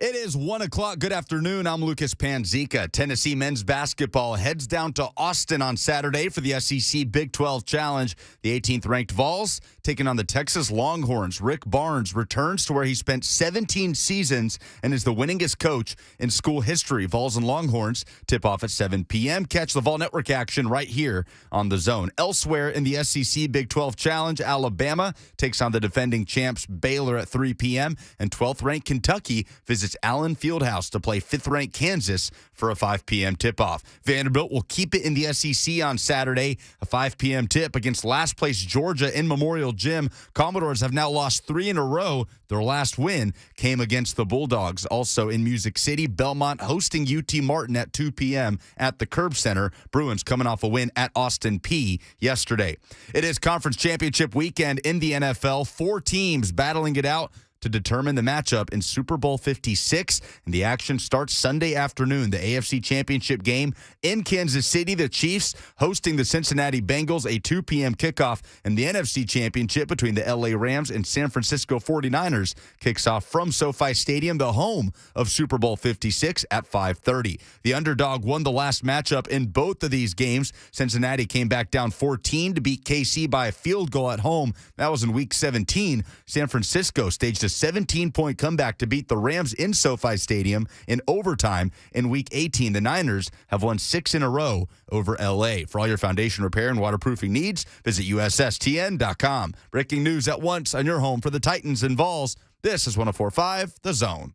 It is 1 o'clock. Good afternoon. I'm Lucas Panzica. Tennessee men's basketball heads down to Austin on Saturday for the SEC Big 12 Challenge. The 18th-ranked Vols taking on the Texas Longhorns. Rick Barnes returns to where he spent 17 seasons and is the winningest coach in school history. Vols and Longhorns tip off at 7 p.m. Catch the Vol Network action right here on The Zone. Elsewhere in the SEC Big 12 Challenge, Alabama takes on the defending champs Baylor at 3 p.m. and 12th-ranked Kentucky visits Allen Fieldhouse to play 5th-ranked Kansas for a 5 p.m. tip-off. Vanderbilt will keep it in the SEC on Saturday, a 5 p.m. tip against last-place Georgia in Memorial Gym. Commodores have now lost 3 in a row. Their last win came against the Bulldogs. Also in Music City, Belmont hosting UT Martin at 2 p.m. at the Curb Center. Bruins coming off a win at Austin Peay yesterday. It is Conference Championship weekend in the NFL. 4 teams battling it out to determine the matchup in Super Bowl 56. And the action starts Sunday afternoon. The AFC Championship game in Kansas City. The Chiefs hosting the Cincinnati Bengals, a 2 p.m. kickoff. And the NFC Championship between the LA Rams and San Francisco 49ers kicks off from SoFi Stadium, the home of Super Bowl 56 at 5:30. The underdog won the last matchup in both of these games. Cincinnati came back down 14 to beat KC by a field goal at home. That was in Week 17. San Francisco staged a 17-point comeback to beat the Rams in SoFi Stadium in overtime in Week 18. The Niners have won 6 in a row over L.A. For all your foundation repair and waterproofing needs, visit USSTN.com. Breaking news at once on your home for the Titans and Vols. This is 104.5 The Zone.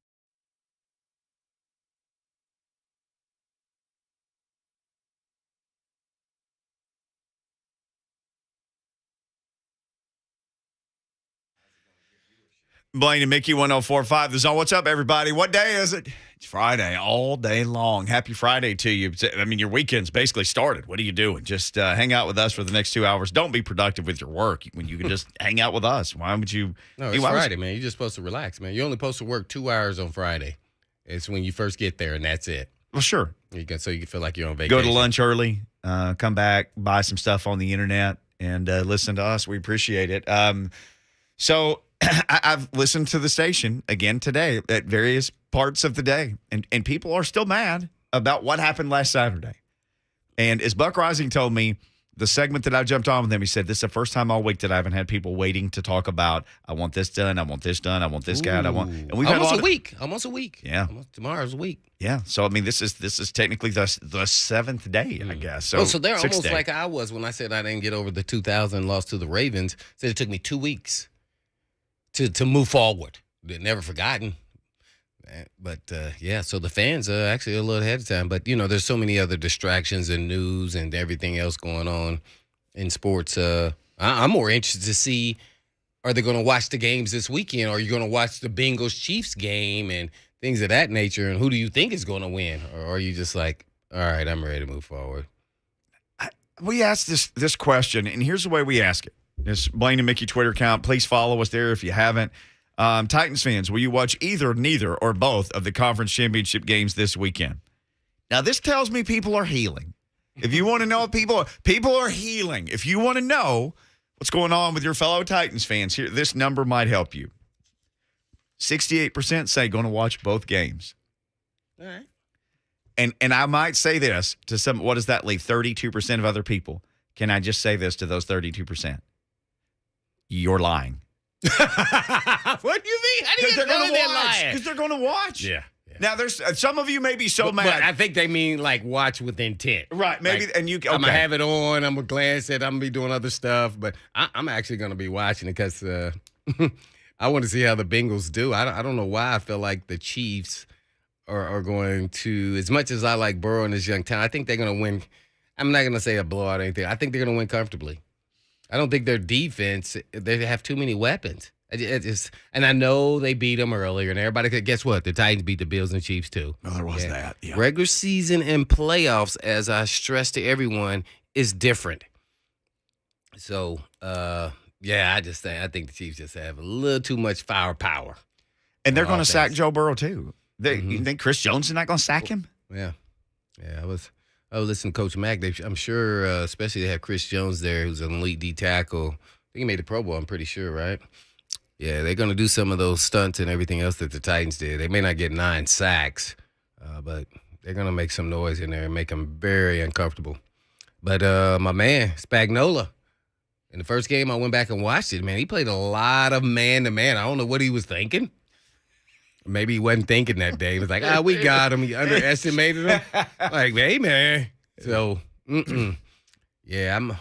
Blaine and Mickey, 104.5 The Zone. What's up, everybody? What day is it? It's Friday, all day long. Happy Friday to you. I mean, your weekend's basically started. What are you doing? Just hang out with us for the next 2 hours. Don't be productive with your work when you can just hang out with us. Why would you? No, it's Friday, man. You're just supposed to relax, man. You're only supposed to work 2 hours on Friday. It's when you first get there, and that's it. Well, sure. So you can feel like you're on vacation. Go to lunch early, come back, buy some stuff on the internet, and listen to us. We appreciate it. So I've listened to the station again today at various parts of the day, and people are still mad about what happened last Saturday. And as Buck Reising told me, the segment that I jumped on with him, he said, this is the first time all week that I haven't had people waiting to talk about, I want this done, I want this done, I want this guy, and we've had almost a week. Yeah. Tomorrow's a week. Yeah. So, I mean, this is technically the 7th day, I guess. So they're almost day. like I was when I said I didn't get over the 2000 loss to the Ravens. Said it took me 2 weeks to move forward. They're never forgotten. But, so the fans are actually a little ahead of time. But, there's so many other distractions and news and everything else going on in sports. I'm more interested to see, are they going to watch the games this weekend? Or are you going to watch the Bengals-Chiefs game and things of that nature? And who do you think is going to win? Or are you just like, all right, I'm ready to move forward? We asked this question, and here's the way we ask it. This Blaine and Mickey Twitter account. Please follow us there if you haven't. Titans fans, will you watch either, neither, or both of the conference championship games this weekend? Now, this tells me people are healing. If you want to know, people are healing. If you want to know what's going on with your fellow Titans fans, here, this number might help you. 68% say going to watch both games. All right. And I might say this to some. What does that leave? 32% of other people. Can I just say this to those 32%? You're lying. What do you mean? How do you know they're lying? Because they're going to watch. Yeah. Now, there's some of you may be so mad. But I think they mean like watch with intent. Right. Maybe. Like, and you. Okay. I'm going to have it on. I'm going to glance at it. I'm going to be doing other stuff. But I'm actually going to be watching it because I want to see how the Bengals do. I don't know why I feel like the Chiefs are going to, as much as I like Burrow and his young talent, I think they're going to win. I'm not going to say a blowout or anything. I think they're going to win comfortably. I don't think their defense, they have too many weapons. And I know they beat them earlier, and everybody could, guess what? The Titans beat the Bills and Chiefs, too. Oh, there was that. Yeah. Regular season and playoffs, as I stress to everyone, is different. So, I think the Chiefs just have a little too much firepower. And they're going to sack Joe Burrow, too. You think Chris Jones is not going to sack him? Yeah. Yeah, I was listening to Coach Mack. I'm sure, especially they have Chris Jones there, who's an elite D tackle. I think he made the Pro Bowl, I'm pretty sure, right? Yeah, they're going to do some of those stunts and everything else that the Titans did. They may not get 9 sacks, but they're going to make some noise in there and make them very uncomfortable. But my man, Spagnuolo, in the first game, I went back and watched it. Man, he played a lot of man-to-man. I don't know what he was thinking. Maybe he wasn't thinking that day. He was like, we got him. He underestimated him. Like, hey, man. So, yeah, I'm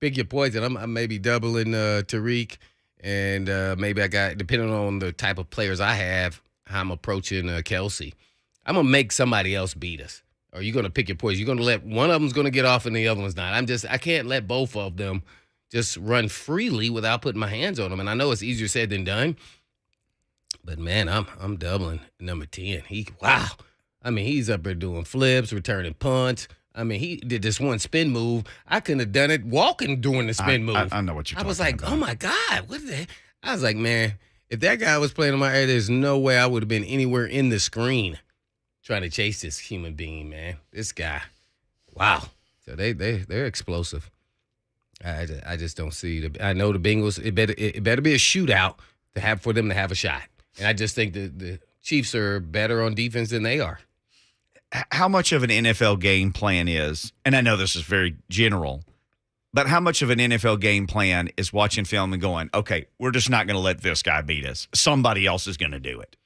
pick your poison. I'm maybe doubling Tariq. And maybe I got, depending on the type of players I have, how I'm approaching Kelsey. I'm going to make somebody else beat us. Or you're going to pick your poison. You're going to let one of them's going to get off and the other one's not. I can't let both of them just run freely without putting my hands on them. And I know it's easier said than done. But, man, I'm doubling number 10. Wow. I mean, he's up there doing flips, returning punts. I mean, he did this one spin move. I couldn't have done it walking doing the spin move. I know what you're talking about. I was like, oh, my God, what the heck? I was like, man, if that guy was playing in my area, there's no way I would have been anywhere in the screen trying to chase this human being, man. This guy. Wow. So they're explosive. I just don't see I know the Bengals, it better be a shootout for them to have a shot. And I just think the Chiefs are better on defense than they are. How much of an NFL game plan is, and I know this is very general, but how much of an NFL game plan is watching film and going, okay, we're just not going to let this guy beat us. Somebody else is going to do it.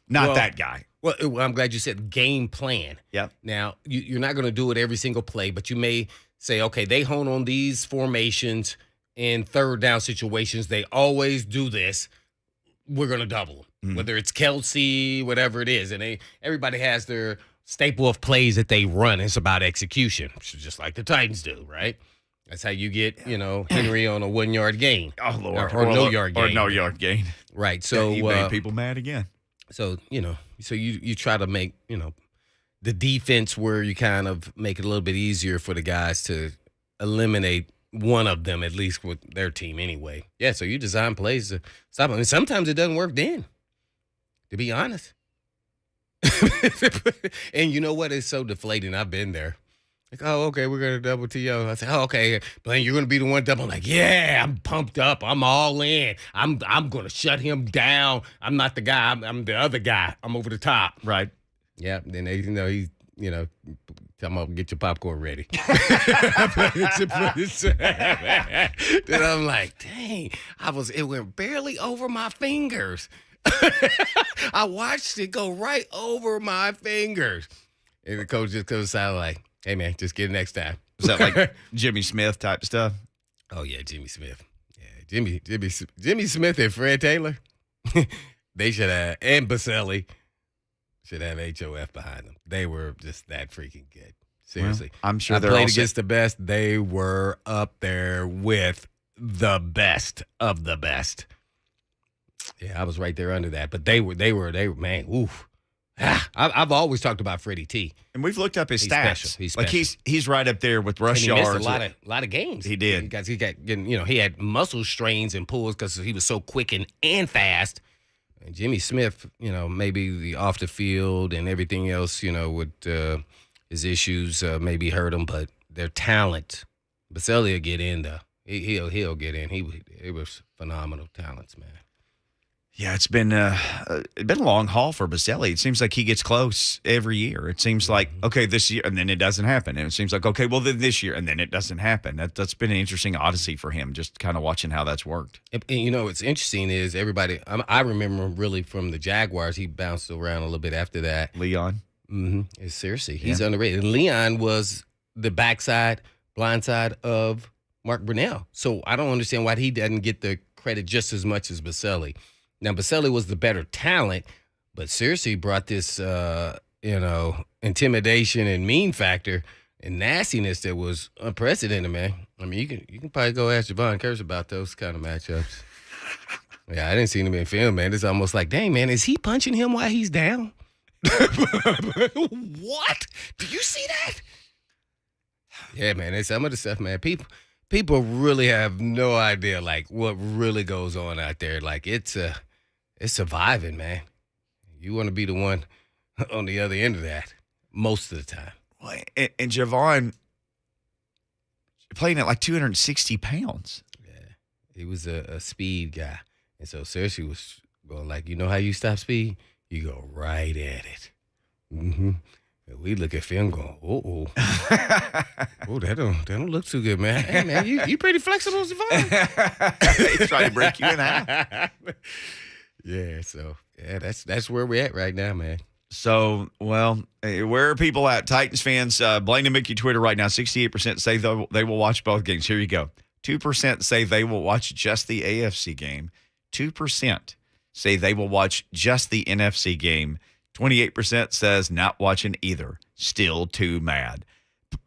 Not that guy. Well, I'm glad you said game plan. Yep. Now, you're not going to do it every single play, but you may say, okay, they hone on these formations in third down situations. They always do this. We're going to double them. Whether it's Kelsey, whatever it is. And everybody has their staple of plays that they run. It's about execution, just like the Titans do, right? That's how you get, Henry on a 1-yard gain. Oh, Lord. Or no-yard gain. Or no-yard gain. Right. So he made people mad again. So, you try to make, the defense where you kind of make it a little bit easier for the guys to eliminate one of them, at least with their team anyway. Yeah, so you design plays to stop them. And sometimes it doesn't work then, to be honest. And you know what? It's so deflating. I've been there. Like, oh, okay, we're going to double TO. I say, oh, okay, Blaine, you're going to be the one double. I'm like, yeah, I'm pumped up. I'm all in. I'm going to shut him down. I'm not the guy. I'm the other guy. I'm over the top. Right. Yeah. Then they, he's, tell him, get your popcorn ready. Then I'm like, dang, it went barely over my fingers. I watched it go right over my fingers. And the coach just goes out like, hey, man, just get it next time. Is that like Jimmy Smith type stuff? Oh, yeah, Jimmy Smith. Yeah, Jimmy Smith and Fred Taylor, they should have, and Baselli should have HOF behind them. They were just that freaking good. Seriously. Well, I'm sure they're played against the best. They were up there with the best of the best. Yeah, I was right there under that. But they were man, oof. I've always talked about Freddie T. And we've looked up his He's stats. special. He's special. Like he's right up there with rush and he yards. missed a lot of games. He did. He got he had muscle strains and pulls because he was so quick and fast. And Jimmy Smith, maybe the off the field and everything else, with his issues maybe hurt him, but their talent, Baselli will get in though. He'll get in. He was phenomenal talents, man. Yeah, it's been a long haul for Baselli. It seems like he gets close every year. It seems like, okay, this year, and then it doesn't happen. And it seems like, okay, well, then this year, and then it doesn't happen. That's been an interesting odyssey for him, just kind of watching how that's worked. And what's interesting is everybody, I remember him really from the Jaguars. He bounced around a little bit after that. Leon. Mm-hmm. Seriously, he's underrated. And Leon was the blind side of Mark Brunell. So I don't understand why he doesn't get the credit just as much as Baselli. Now, Baselli was the better talent, but seriously brought this, intimidation and mean factor and nastiness that was unprecedented, man. I mean, you can probably go ask Javon Curse about those kind of matchups. Yeah, I didn't see him in film, man. It's almost like, dang, man, is he punching him while he's down? What? Do you see that? Yeah, man, it's some of the stuff, man. People really have no idea, like, what really goes on out there. Like, it's surviving, man. You want to be the one on the other end of that most of the time. Well, and Javon playing at like 260 pounds. Yeah, he was a speed guy. And so Cersei was going like, you know how you stop speed? You go right at it. Mm-hmm. And we look at Finn going, oh, that don't look too good, man. Hey, man, you pretty flexible, Savon. He's trying to break you in half. Yeah, so that's where we're at right now, man. So, well, where are people at? Titans fans, Blaine and Mickey Twitter right now, 68% say they will watch both games. Here you go. 2% say they will watch just the AFC game. 2% say they will watch just the NFC game. 28% says not watching either. Still too mad.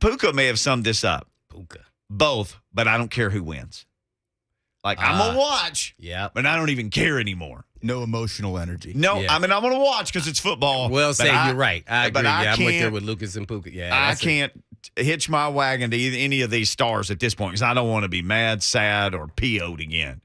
Puka may have summed this up. Puka. Both, but I don't care who wins. Like, I'm going to watch, but I don't even care anymore. No emotional energy. No, Yeah. I mean, I'm going to watch because it's football. Well, you're right. I agree. But I'm with there with Lucas and Puka. Yeah, I can't hitch my wagon to any of these stars at this point because I don't want to be mad, sad, or PO'd again.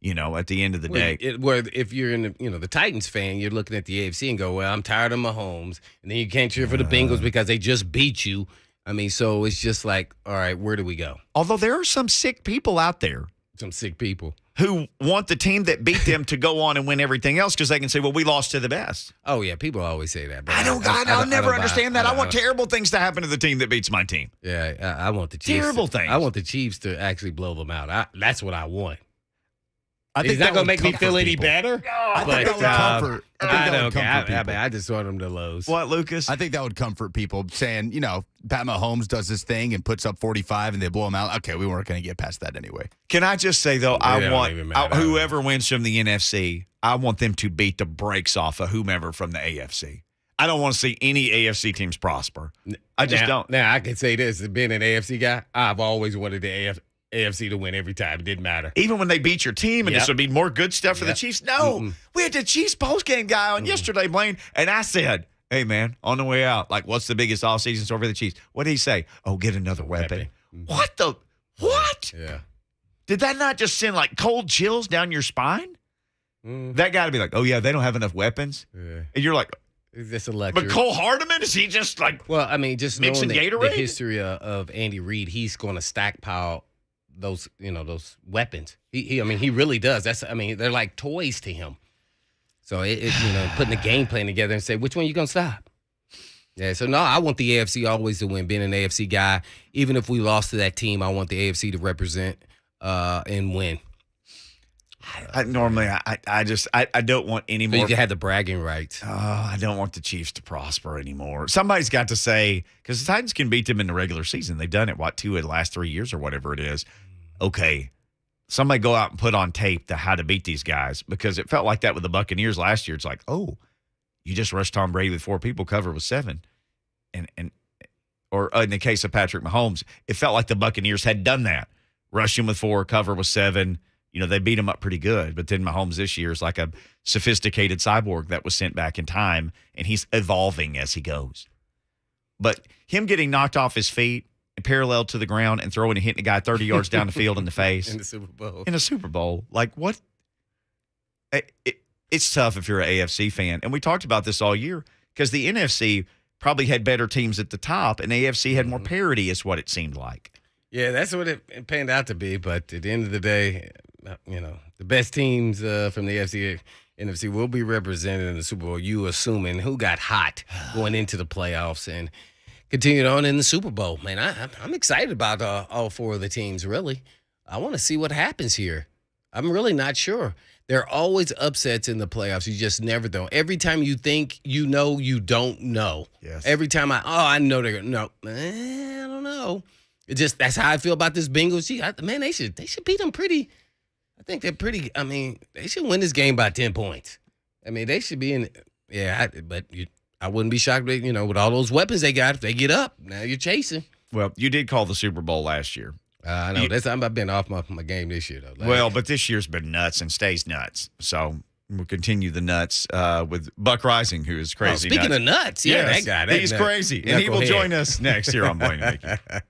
At the end of the day. If you're in the Titans fan, you're looking at the AFC and go, well, I'm tired of Mahomes. And then you can't cheer for the Bengals because they just beat you. I mean, so it's just like, all right, where do we go? Although there are some sick people out there. Some sick people. Who want the team that beat them to go on and win everything else because they can say, well, we lost to the best. Oh, yeah, people always say that. But I'll never understand that. I want terrible things to happen to the team that beats my team. Yeah, I want the Chiefs. Terrible things. I want the Chiefs to actually blow them out. That's what I want. I think He's not going to make me feel any better. I think that would comfort. I just want them to lose. What, Lucas? I think that would comfort people saying, Pat Mahomes does this thing and puts up 45 and they blow him out. Okay, we weren't going to get past that anyway. Can I just say, though, I want whoever wins from the NFC, I want them to beat the brakes off of whomever from the AFC. I don't want to see any AFC teams prosper. I just don't. Now, I can say this. Being an AFC guy, I've always wanted the AFC to win every time. It didn't matter. Even when they beat your team and this would be more good stuff for the Chiefs. No, we had the Chiefs postgame guy on yesterday, Blaine, and I said, hey, man, on the way out, like, what's the biggest offseason story for the Chiefs? What did he say? Oh, get another weapon. What the? What? Yeah. Did that not just send, like, cold chills down your spine? That got to be like, oh, yeah, they don't have enough weapons? Yeah. And you're like, it's a luxury. But Cole Hardeman, is he just, like, well, I mean, just knowing the Gatorade? history of Andy Reid, he's going to stockpile those weapons. He really does. They're like toys to him. So putting a game plan together and say, which one you gonna stop? Yeah. So no, I want the AFC always to win. Being an AFC guy, even if we lost to that team, I want the AFC to represent and win. I don't want any more. You can have the bragging rights. Oh, I don't want the Chiefs to prosper anymore. Somebody's got to say, because the Titans can beat them in the regular season. They've done it, 2 of the last 3 years or whatever it is. Okay, somebody go out and put on tape how to beat these guys, because it felt like that with the Buccaneers last year. It's like, oh, you just rushed Tom Brady with 4 people, cover with 7. Or in the case of Patrick Mahomes, it felt like the Buccaneers had done that. Rush him with 4, cover with 7. They beat him up pretty good. But then Mahomes this year is like a sophisticated cyborg that was sent back in time, and he's evolving as he goes. But him getting knocked off his feet, parallel to the ground, and throwing and hitting a guy 30 yards down the field in the face. In the Super Bowl. In a Super Bowl. Like, what? It's tough if you're an AFC fan. And we talked about this all year because the NFC probably had better teams at the top, and AFC had more parity, is what it seemed like. Yeah, that's what it panned out to be. But at the end of the day, the best teams from the NFC will be represented in the Super Bowl. You assuming who got hot going into the playoffs and continued on in the Super Bowl. Man, I'm excited about all 4 of the teams, really. I want to see what happens here. I'm really not sure. There are always upsets in the playoffs. You just never know. Every time you think you know, you don't know. Yes. Every time I know they're going to, I don't know. That's how I feel about this Bengals. Man, they should beat them pretty. I think they're pretty. I mean, they should win this game by 10 points. I mean, they should be in. Yeah, I wouldn't be shocked, with all those weapons they got, if they get up. Now you're chasing. Well, you did call the Super Bowl last year. I know. I've been off my game this year, though. But this year's been nuts and stays nuts. So we'll continue the nuts with Buck Reising, who is crazy. Speaking of nuts, yes, that guy. He's crazy. And he will join us next year on Blaine and Mickey.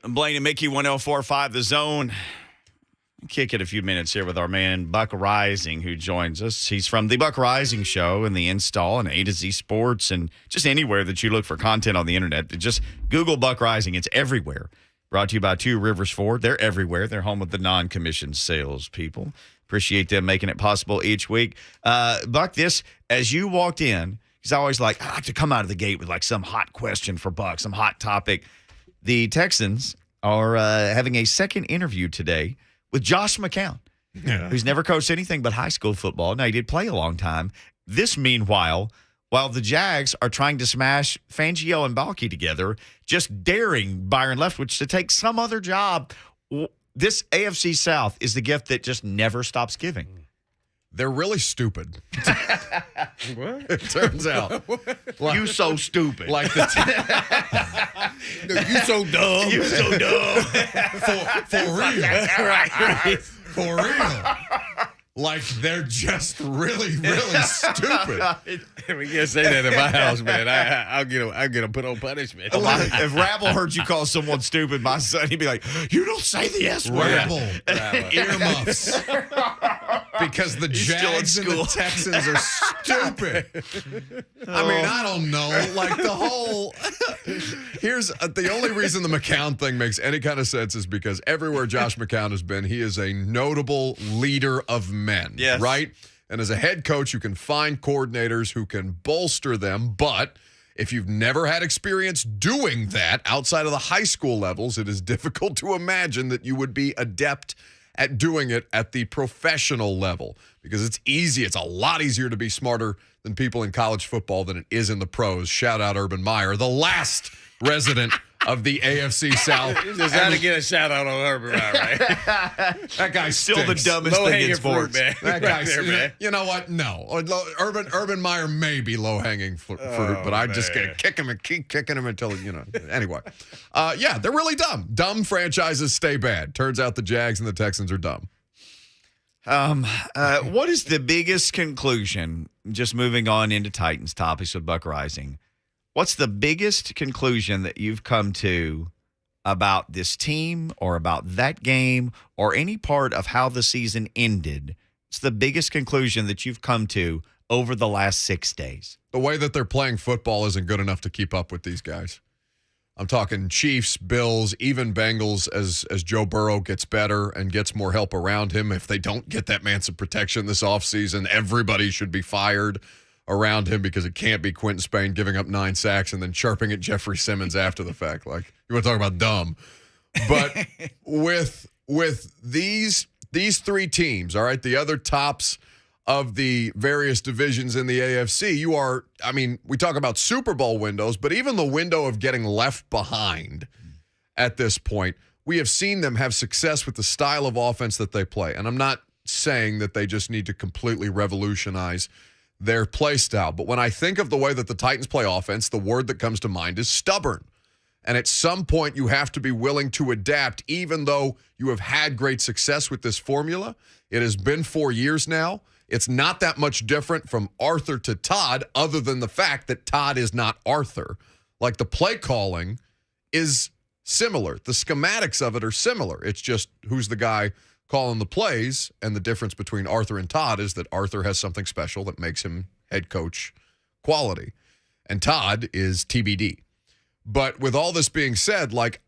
Blaine and Mickey, 104.5 The Zone. Kick it a few minutes here with our man Buck Reising, who joins us. He's from the Buck Reising Show and the Install and A to Z Sports and just anywhere that you look for content on the internet. Just Google Buck Reising. It's everywhere. Brought to you by Two Rivers Ford. They're everywhere. They're home of the non-commissioned sales people. Appreciate them making it possible each week. Buck, this, as you walked in, because I always I like to come out of the gate with like some hot question for Buck, some hot topic. The Texans are having a second interview today with Josh McCown, who's never coached anything but high school football. Now, he did play a long time. This, meanwhile, while the Jags are trying to smash Fangio and Balky together, just daring Byron Leftwich to take some other job. This AFC South is the gift that just never stops giving. They're really stupid. What? It turns out. You so stupid. Like No, you so dumb. You so dumb. For real. For real. Like they're just really, really stupid. We can't say that in my house, man. I'll get him put on punishment. If Rabble heard you call someone stupid, my son, he'd be like, "You don't say the S word." Rabble. Earmuffs. Because the Jags and the Texans are stupid. I mean, I don't know. Like the whole. Here's the only reason the McCown thing makes any kind of sense is because everywhere Josh McCown has been, he is a notable leader of men. Yes. Right? And as a head coach, you can find coordinators who can bolster them. But if you've never had experience doing that outside of the high school levels, it is difficult to imagine that you would be adept at doing it at the professional level, because it's easy. It's a lot easier to be smarter than people in college football than it is in the pros. Shout out Urban Meyer, the last resident of the AFC South. Just had to get a shout out on Urban Meyer, right? That guy Still the stinks. dumbest thing in sports. Man. That guy, Right there, man. you know what? No, Urban Meyer may be low hanging fruit, but I just get kick him and keep kicking him until Anyway, yeah, they're really dumb. Dumb franchises stay bad. Turns out the Jags and the Texans are dumb. What is the biggest conclusion? Just moving on into Titans topics with Buck Reising. What's the biggest conclusion that you've come to about this team or about that game or any part of how the season ended? It's the biggest conclusion that you've come to over the last 6 days. The way that they're playing football isn't good enough to keep up with these guys. I'm talking Chiefs, Bills, even Bengals as Joe Burrow gets better and gets more help around him. If they don't get that man some protection this offseason, everybody should be fired around him, because it can't be Quentin Spain giving up 9 sacks and then chirping at Jeffrey Simmons after the fact. Like, you want to talk about dumb. But with these three teams, all right, the other tops of the various divisions in the AFC, we talk about Super Bowl windows, but even the window of getting left behind at this point, we have seen them have success with the style of offense that they play. And I'm not saying that they just need to completely revolutionize their play style. But when I think of the way that the Titans play offense, the word that comes to mind is stubborn. And at some point, you have to be willing to adapt, even though you have had great success with this formula. It has been 4 years now. It's not that much different from Arthur to Todd, other than the fact that Todd is not Arthur. Like, the play calling is similar. The schematics of it are similar. It's just who's the guy calling the plays, and the difference between Arthur and Todd is that Arthur has something special that makes him head coach quality, and Todd is TBD. But with all this being said, like,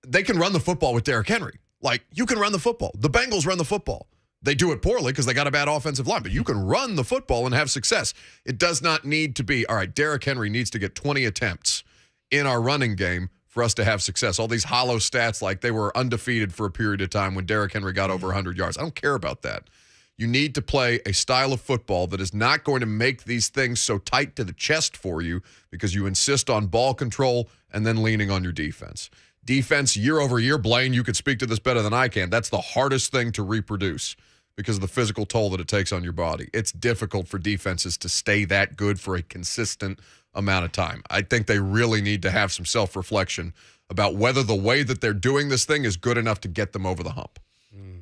they can run the football with Derrick Henry. Like, you can run the football. The Bengals run the football. They do it poorly because they got a bad offensive line, but you can run the football and have success. It does not need to be, all right, Derrick Henry needs to get 20 attempts in our running game for us to have success. All these hollow stats, like they were undefeated for a period of time when Derrick Henry got over 100 yards. I don't care about that. You need to play a style of football that is not going to make these things so tight to the chest for you, because you insist on ball control and then leaning on your defense. Defense year over year, Blaine, you could speak to this better than I can. That's the hardest thing to reproduce because of the physical toll that it takes on your body. It's difficult for defenses to stay that good for a consistent amount of time. I think they really need to have some self-reflection about whether the way that they're doing this thing is good enough to get them over the hump.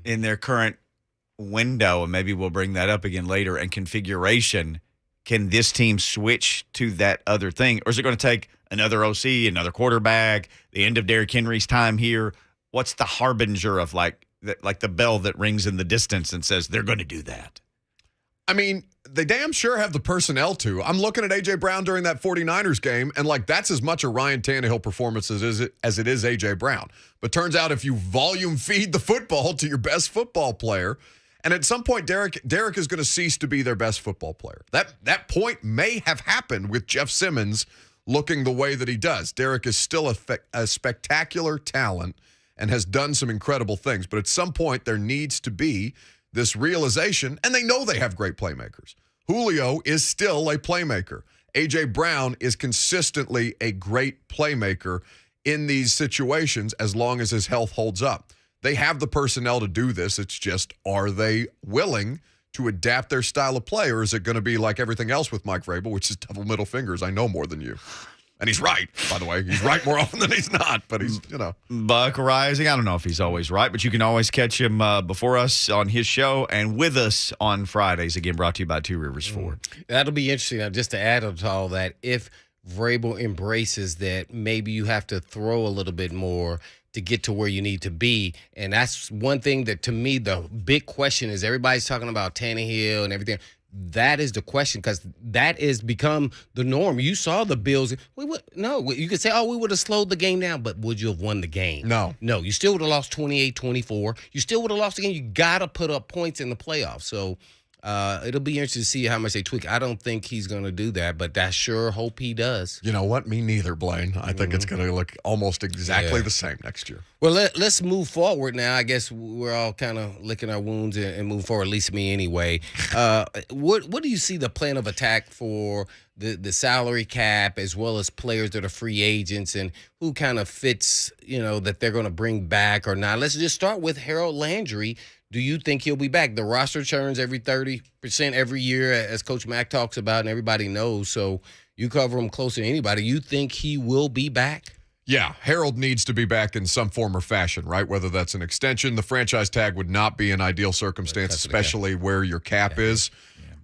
In their current window, and maybe we'll bring that up again later, and configuration, can this team switch to that other thing? Or is it going to take another OC, another quarterback, the end of Derrick Henry's time here. What's the harbinger of like the bell that rings in the distance and says they're going to do that? I mean, they damn sure have the personnel to. I'm looking at A.J. Brown during that 49ers game, and like that's as much a Ryan Tannehill performance as it is A.J. Brown. But turns out if you volume feed the football to your best football player, and at some point Derek is going to cease to be their best football player. That point may have happened with Jeff Simmons looking the way that he does. Derek is still a spectacular talent and has done some incredible things. But at some point there needs to be this realization, and they know they have great playmakers. Julio is still a playmaker. A.J. Brown is consistently a great playmaker in these situations as long as his health holds up. They have the personnel to do this. It's just, are they willing to adapt their style of play, or is it going to be like everything else with Mike Vrabel, which is double middle fingers? I know more than you. And he's right, by the way. He's right more often than he's not, but he's, Buck Reising, I don't know if he's always right, but you can always catch him before us on his show and with us on Fridays. Again, brought to you by Two Rivers Ford. That'll be interesting. Now, just to add to all that, if Vrabel embraces that, maybe you have to throw a little bit more to get to where you need to be. And that's one thing that, to me, the big question is everybody's talking about Tannehill and everything. That is the question, because that has become the norm. You saw the Bills. You could say, we would have slowed the game down, but would you have won the game? No. You still would have lost 28-24. You still would have lost the game. You got to put up points in the playoffs. So it'll be interesting to see how much they tweak. I don't think he's going to do that, but I sure hope he does. You know what? Me neither, Blaine. I think it's going to look almost exactly the same next year. Well, let's move forward now. I guess we're all kind of licking our wounds and move forward, at least me anyway. What do you see the plan of attack for the salary cap, as well as players that are free agents, and who kind of fits, that they're going to bring back or not? Let's just start with Harold Landry. Do you think he'll be back? The roster churns every 30% every year, as Coach Mack talks about, and everybody knows. So you cover him closer than anybody. You think he will be back? Yeah, Harold needs to be back in some form or fashion, right? Whether that's an extension, the franchise tag would not be an ideal circumstance, especially where your cap is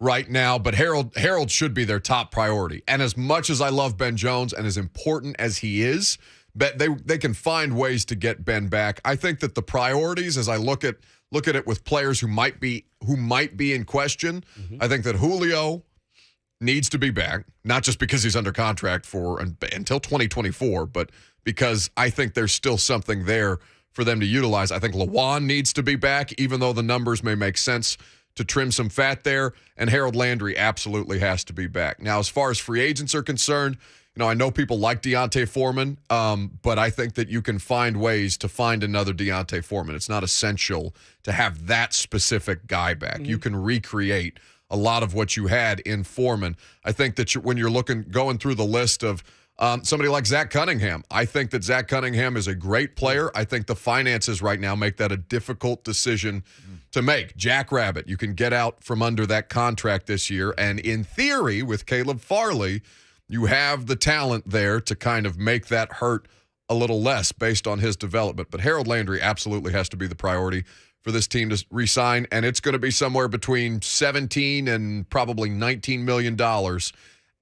right now. But Harold should be their top priority. And as much as I love Ben Jones and as important as he is, but they can find ways to get Ben back. I think that the priorities, as I look at it with players who might be in question, I think that Julio needs to be back, not just because he's under contract until 2024, but because I think there's still something there for them to utilize. I think Lawan needs to be back, even though the numbers may make sense to trim some fat there, and Harold Landry absolutely has to be back. Now, as far as free agents are concerned, I know people like Deontay Foreman, but I think that you can find ways to find another Deontay Foreman. It's not essential to have that specific guy back. You can recreate a lot of what you had in Foreman. I think that when you're going through the list of somebody like Zach Cunningham, I think that Zach Cunningham is a great player. I think the finances right now make that a difficult decision to make. Jack Rabbit, you can get out from under that contract this year, and in theory, with Caleb Farley, you have the talent there to kind of make that hurt a little less based on his development. But Harold Landry absolutely has to be the priority for this team to re-sign, and it's going to be somewhere between $17 and probably $19 million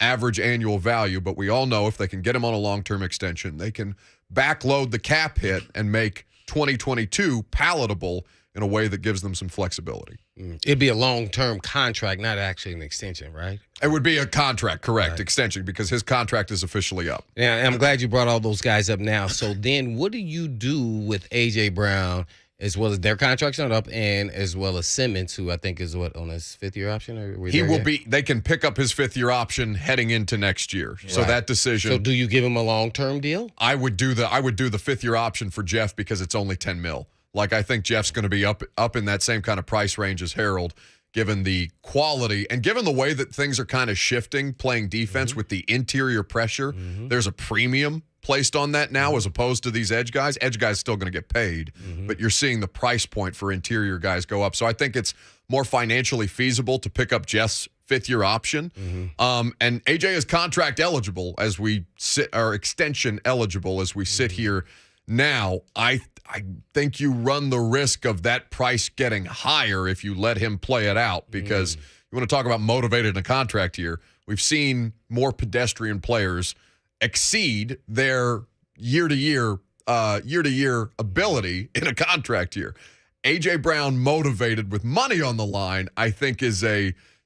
average annual value. But we all know if they can get him on a long-term extension, they can backload the cap hit and make 2022 palatable in a way that gives them some flexibility. It'd be a long-term contract, not actually an extension, right? It would be a contract, correct, Right. Extension, because his contract is officially up. Yeah, and I'm glad you brought all those guys up now. So then what do you do with A.J. Brown, as well as their contract's not up, and as well as Simmons, who I think is on his fifth-year option? Or He will be. They can pick up his fifth-year option heading into next year. So that decision. So do you give him a long-term deal? I would do the fifth-year option for Jeff because it's only $10 million. Like, I think Jeff's going to be up in that same kind of price range as Harold, given the quality and given the way that things are kind of shifting, playing defense with the interior pressure. There's a premium placed on that now as opposed to these edge guys. Edge guys still going to get paid, but you're seeing the price point for interior guys go up. So I think it's more financially feasible to pick up Jeff's fifth-year option. And AJ is contract eligible as we sit, or extension eligible as we sit here now. I think you run the risk of that price getting higher if you let him play it out, because you want to talk about motivated in a contract here. We've seen more pedestrian players exceed their year-to-year ability in a contract year. A.J. Brown motivated with money on the line, I think is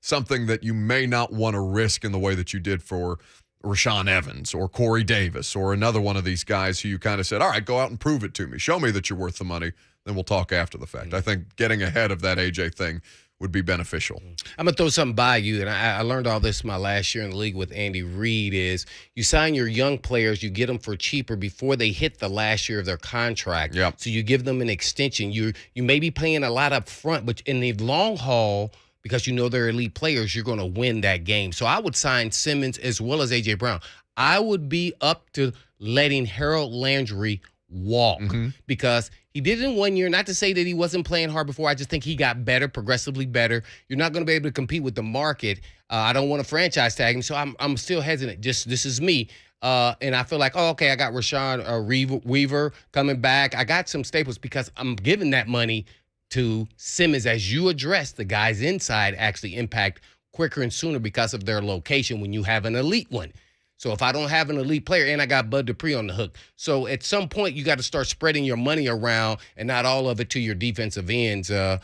something that you may not want to risk in the way that you did for Rashaan Evans or Corey Davis or another one of these guys who you kind of said, all right, go out and prove it to me. Show me that you're worth the money. Then we'll talk after the fact. I think getting ahead of that A.J. thing would be beneficial. I'm going to throw something by you, and I learned all this my last year in the league with Andy Reid, is you sign your young players, you get them for cheaper before they hit the last year of their contract. Yep. So you give them an extension. You may be paying a lot up front, but in the long haul, because you know they're elite players, you're going to win that game. So I would sign Simmons as well as A.J. Brown. I would be up to letting Harold Landry walk because he did it in 1 year. Not to say that he wasn't playing hard before. I just think he got better, progressively better. You're not going to be able to compete with the market. I don't want to franchise tag him, so I'm still hesitant. Just this is me. And I feel like, I got Rashawn Weaver coming back. I got some staples because I'm giving that money to Simmons. As you address, the guys inside actually impact quicker and sooner because of their location when you have an elite one. So if I don't have an elite player, and I got Bud Dupree on the hook. So at some point, you got to start spreading your money around and not all of it to your defensive ends, and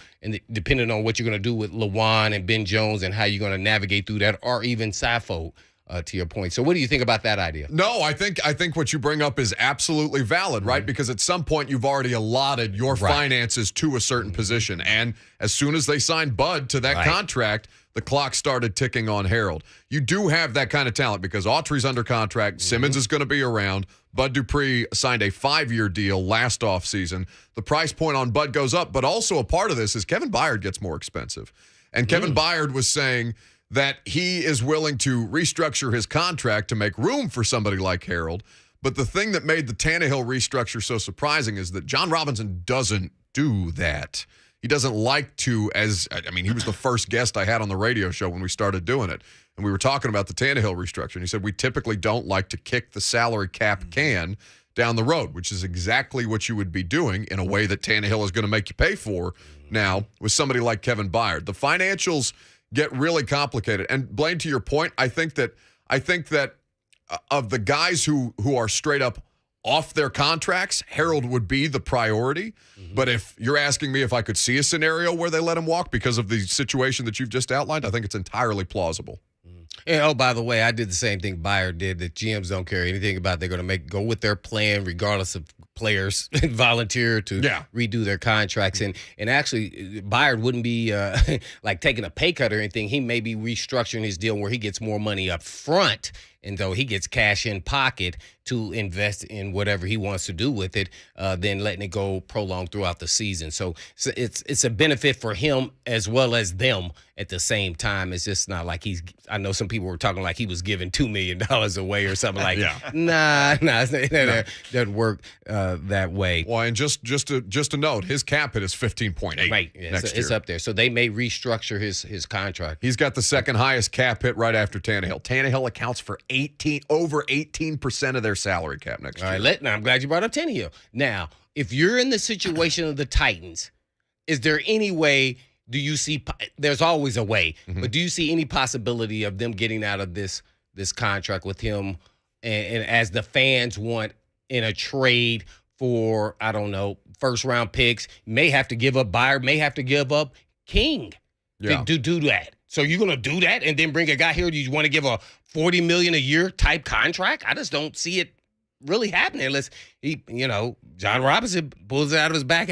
depending on what you're going to do with Lawan and Ben Jones and how you're going to navigate through that, or even Saffold, to your point. So what do you think about that idea? No, I think what you bring up is absolutely valid, right? Because at some point, you've already allotted your finances to a certain position. And as soon as they signed Bud to that contract, the clock started ticking on Harold. You do have that kind of talent because Autry's under contract. Simmons is going to be around. Bud Dupree signed a 5-year deal last offseason. The price point on Bud goes up, but also a part of this is Kevin Byard gets more expensive. And Kevin Byard was saying that he is willing to restructure his contract to make room for somebody like Harold. But the thing that made the Tannehill restructure so surprising is that John Robinson doesn't do that. He doesn't like to, he was the first guest I had on the radio show when we started doing it. And we were talking about the Tannehill restructure. And he said, we typically don't like to kick the salary cap can down the road, which is exactly what you would be doing in a way that Tannehill is going to make you pay for now with somebody like Kevin Byard. The financials get really complicated. And Blaine, to your point, I think that of the guys who are straight up off their contracts, Harold would be the priority. But if you're asking me if I could see a scenario where they let him walk because of the situation that you've just outlined, I think it's entirely plausible. And, by the way, I did the same thing Byard did that GMs don't care anything about. They're going to go with their plan regardless of players volunteer to redo their contracts. And actually, Byard wouldn't be like taking a pay cut or anything. He may be restructuring his deal where he gets more money up front, and though he gets cash in pocket to invest in whatever he wants to do with it, then letting it go prolonged throughout the season. So it's a benefit for him as well as them at the same time. It's just not like I know some people were talking like he was giving $2 million away or something like that. Nah, it doesn't work that way. Well, and just a note, his cap hit is 15.8 right. next year. It's up there. So they may restructure his contract. He's got the second highest cap hit right after Tannehill. Tannehill accounts for over 18% of their salary cap next year. All right, now I'm glad you brought up Tannehill. Now, if you're in the situation of the Titans, is there any way, do you see, there's always a way, but do you see any possibility of them getting out of this contract with him and as the fans want in a trade for, I don't know, first-round picks, may have to give up Byard, may have to give up King to do that. So you're going to do that and then bring a guy here, do you want to give a $40 million a year type contract? I just don't see it really happening unless John Robinson pulls it out of his back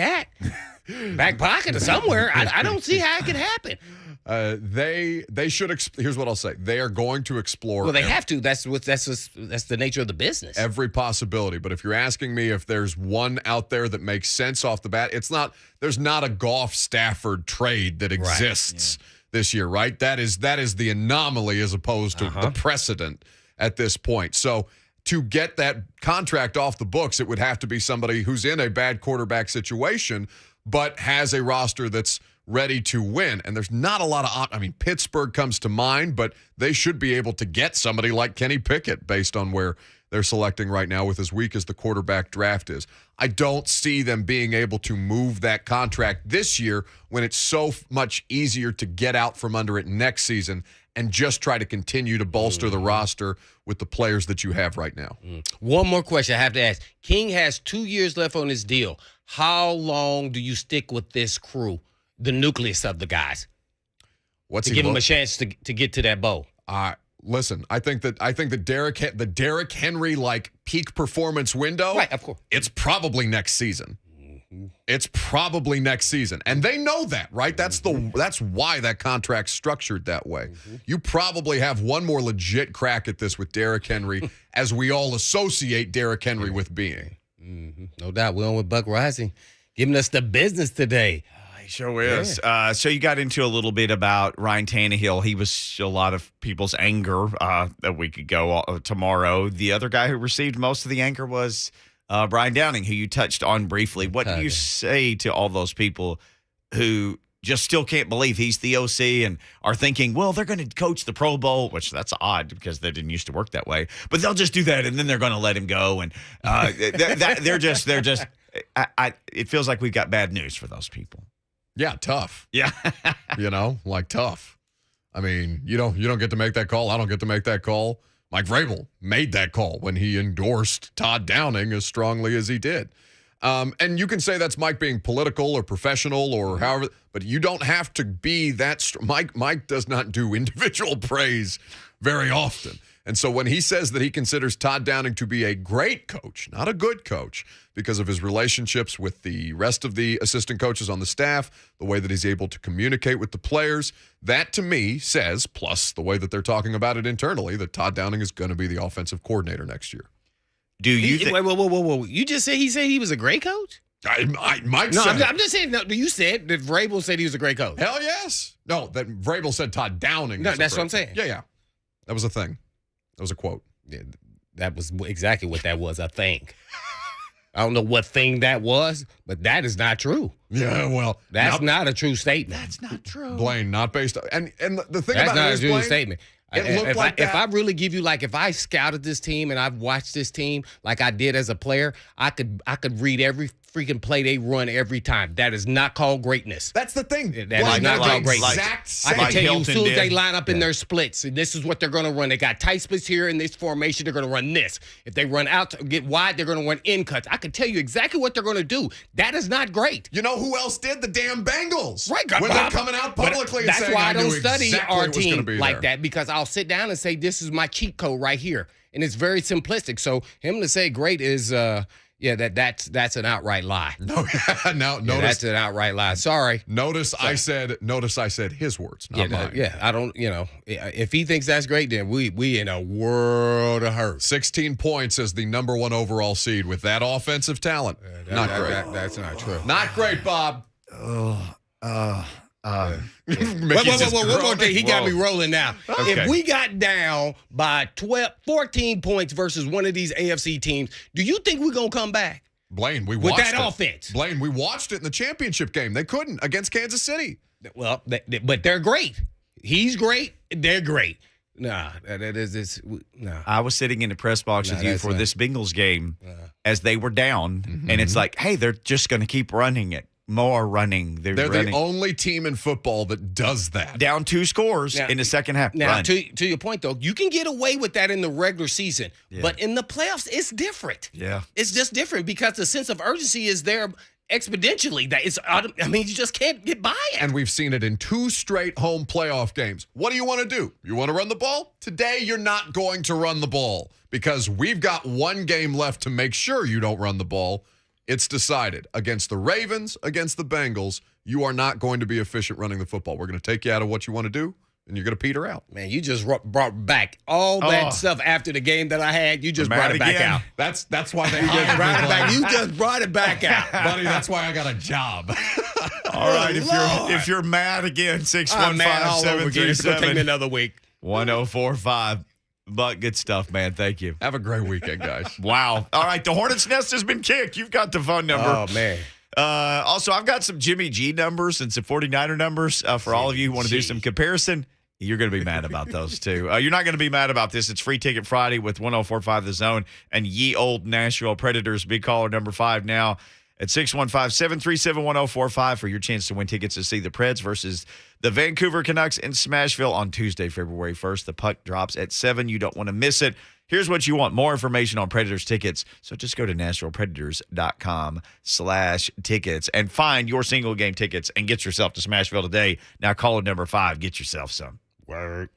pocket or somewhere. I don't see how it could happen. They should. Here's what I'll say: they are going to explore. Well, they have to. That's the nature of the business. Every possibility. But if you're asking me if there's one out there that makes sense off the bat, it's not. There's not a Goff Stafford trade that exists this year, right? That is the anomaly as opposed to the precedent at this point. So to get that contract off the books, it would have to be somebody who's in a bad quarterback situation, but has a roster that's ready to win. And there's not a lot of Pittsburgh comes to mind, but they should be able to get somebody like Kenny Pickett based on where they're selecting right now with as weak as the quarterback draft is. I don't see them being able to move that contract this year when it's so much easier to get out from under it next season and just try to continue to bolster the roster with the players that you have right now. One more question I have to ask. King has 2 years left on his deal. How long do you stick with this crew, the nucleus of the guys, What's to he give them look- a chance to get to that bowl? Listen, I think that the Derrick Henry like peak performance window, Right, of course. it's probably next season. It's probably next season. And they know that, right? That's why that contract's structured that way. You probably have one more legit crack at this with Derrick Henry, as we all associate Derrick Henry with being. No doubt. We're on with Buck Reising, giving us the business today. He sure is. So you got into a little bit about Ryan Tannehill. He was a lot of people's anger a week ago tomorrow. The other guy who received most of the anger was Brian Downing, who you touched on briefly. What do you say to all those people who just still can't believe he's the OC and are thinking, well, they're going to coach the Pro Bowl, which that's odd because they didn't used to work that way. But they'll just do that and then they're going to let him go. And they're just. It feels like we've got bad news for those people. Yeah, tough. Yeah. Tough. I mean, you don't get to make that call. I don't get to make that call. Mike Vrabel made that call when he endorsed Todd Downing as strongly as he did. And you can say that's Mike being political or professional or however, but you don't have to be that. Mike does not do individual praise very often. And so when he says that he considers Todd Downing to be a great coach, not a good coach, because of his relationships with the rest of the assistant coaches on the staff, the way that he's able to communicate with the players, that to me says, plus the way that they're talking about it internally, that Todd Downing is going to be the offensive coordinator next year. Do you think? Whoa. You just said he was a great coach? Mike No, said I'm just saying. No, you said that Vrabel said he was a great coach. hell yes. No, that Vrabel said Todd Downing. No, is a that's great what I'm saying. Yeah. That was a thing. That was a quote. Yeah, that was exactly what that was, I think. I don't know what thing that was, but that is not true. Yeah, well, That's not a true statement. That's not true. Blaine, not based on, and the thing That's about not it a is, true Blaine, statement. it looked like If I that. really give you, like, if I scouted this team and I've watched this team like I did as a player, I could read every freaking play they run every time. That is not called greatness. That's the thing. That Blaine, is not they're the called great. exact I same. can tell you as Hilton soon as they did. line up in their splits, and this is what they're going to run. They got tight splits here in this formation. They're going to run this. If they run out to get wide, they're going to run in cuts. I can tell you exactly what they're going to do. That is not great. You know who else did? The damn Bengals. Right, when they're coming out publicly and that's saying, why I I don't knew study exactly our what was gonna team be like there. that, because I'll sit down and say this is my cheat code right here, and it's very simplistic. So him to say great is that's an outright lie. No, now Yeah, notice. that's an outright lie. Sorry. Notice I said his words, not mine. I don't. If he thinks that's great, then we in a world of hurt. 16 points as the number 1 overall seed with that offensive talent. Not great. That's not true. Not great, Bob. Wait, one more thing. He got me rolling now. Okay. If we got down by 14 points versus one of these AFC teams, do you think we're going to come back Blaine, we with watched that it. offense? Blaine, we watched it in the championship game. They couldn't against Kansas City. Well, but they're great. He's great. They're great. Nah, that is this. Nah. I was sitting in the press box with you that's for not- this Bengals game as they were down, and it's like, hey, they're just going to keep running it. More running. They're running. the only team in football that does that. Down 2 scores Now- in the second half. Now, Run. to your point, though, you can get away with that in the regular season, but in the playoffs, it's different. Yeah. It's just different because the sense of urgency is there exponentially. That it's, you just can't get by it. And we've seen it in 2 straight home playoff games. What do you want to do? You want to run the ball? Today, you're not going to run the ball because we've got 1 game left to make sure you don't run the ball. It's decided. Against the Ravens, against the Bengals, you are not going to be efficient running the football. We're going to take you out of what you want to do, and you're going to peter out. Man, you just brought back all that stuff after the game that I had. You just Mad brought it back again? out. That's why they Brought it back. You just brought it back out. Buddy, that's why I got a job. All right, if you're mad again, I'm mad all over again. It's going to take me 615-737-1045. another week. But good stuff, man. Thank you. Have a great weekend, guys. Wow. All right, the Hornets' nest has been kicked. You've got the phone number. Oh, man. Also, I've got some Jimmy G numbers and some 49er numbers for all of you who want to do some comparison. You're going to be mad about those, too. You're not going to be mad about this. It's Free Ticket Friday with 104.5 The Zone and Ye Old Nashville Predators. Big caller number 5 now at 615-737-1045 for your chance to win tickets to see the Preds versus the Vancouver Canucks in Smashville on Tuesday, February 1st. The puck drops at 7. You don't want to miss it. Here's what you want. More information on Predators tickets. So just go to NashvillePredators.com/tickets and find your single game tickets and get yourself to Smashville today. Now caller number 5. Get yourself some. Word.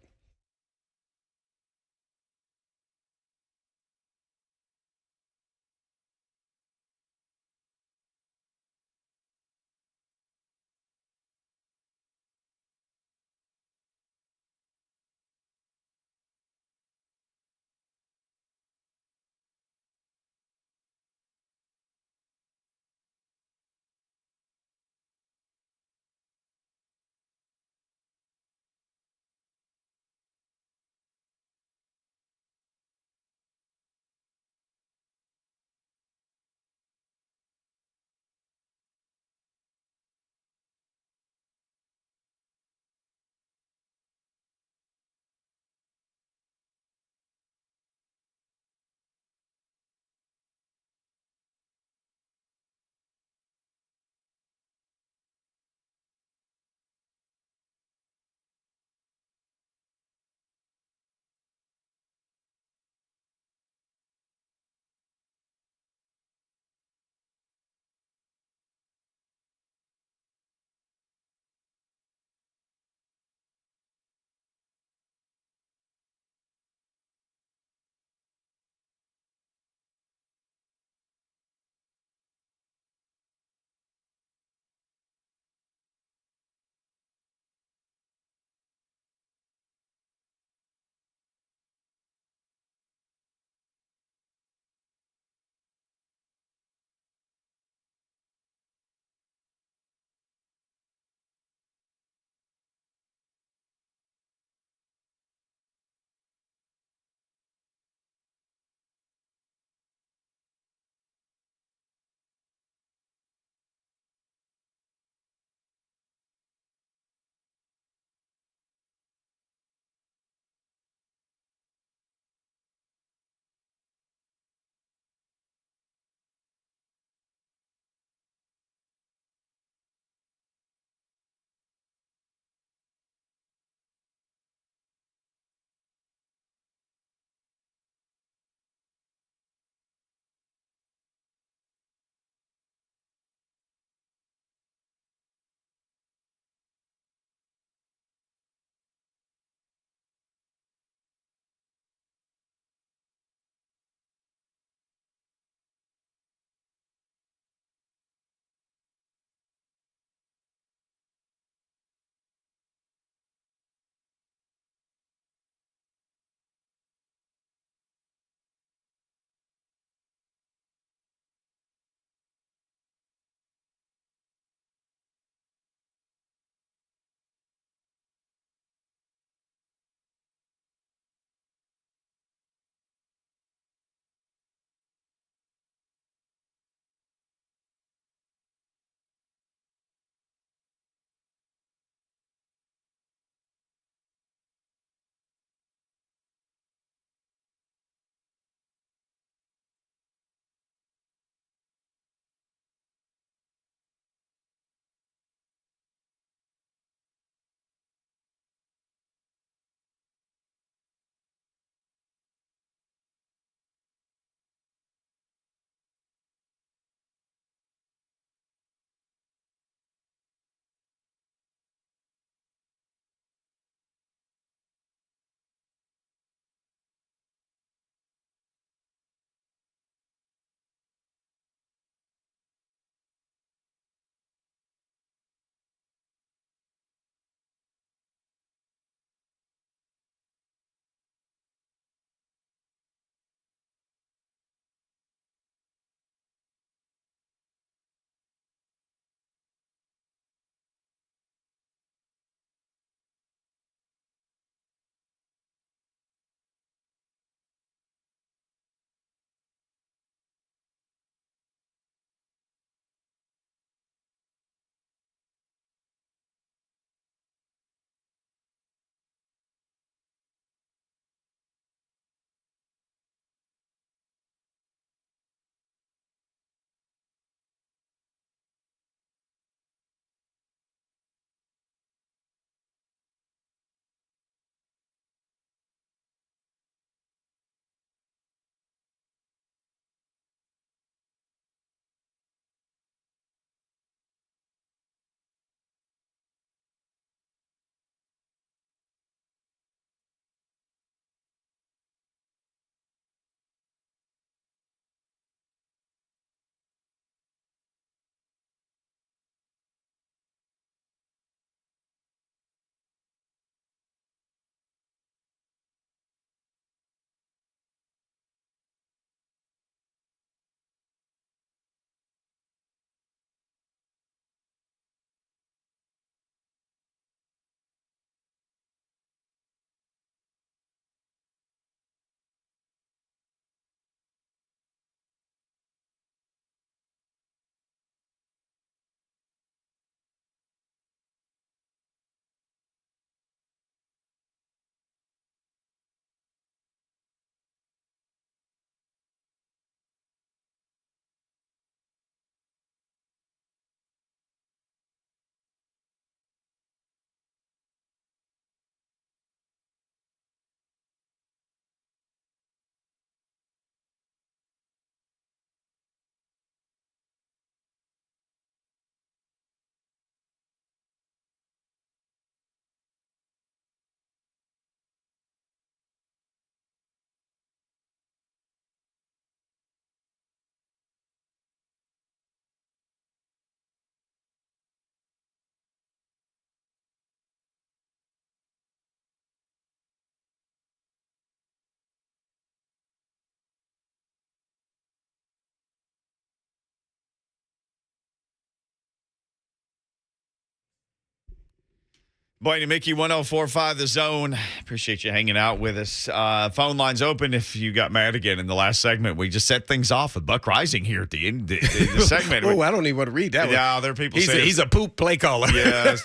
Blaine and Mickey, 104.5 The Zone. Appreciate you hanging out with us. Phone lines open if you got mad again in the last segment. We just set things off with Buck Reising here at the end of the segment. Oh, I don't even want to read that one. Yeah, there are people saying he's a poop play caller. Yes.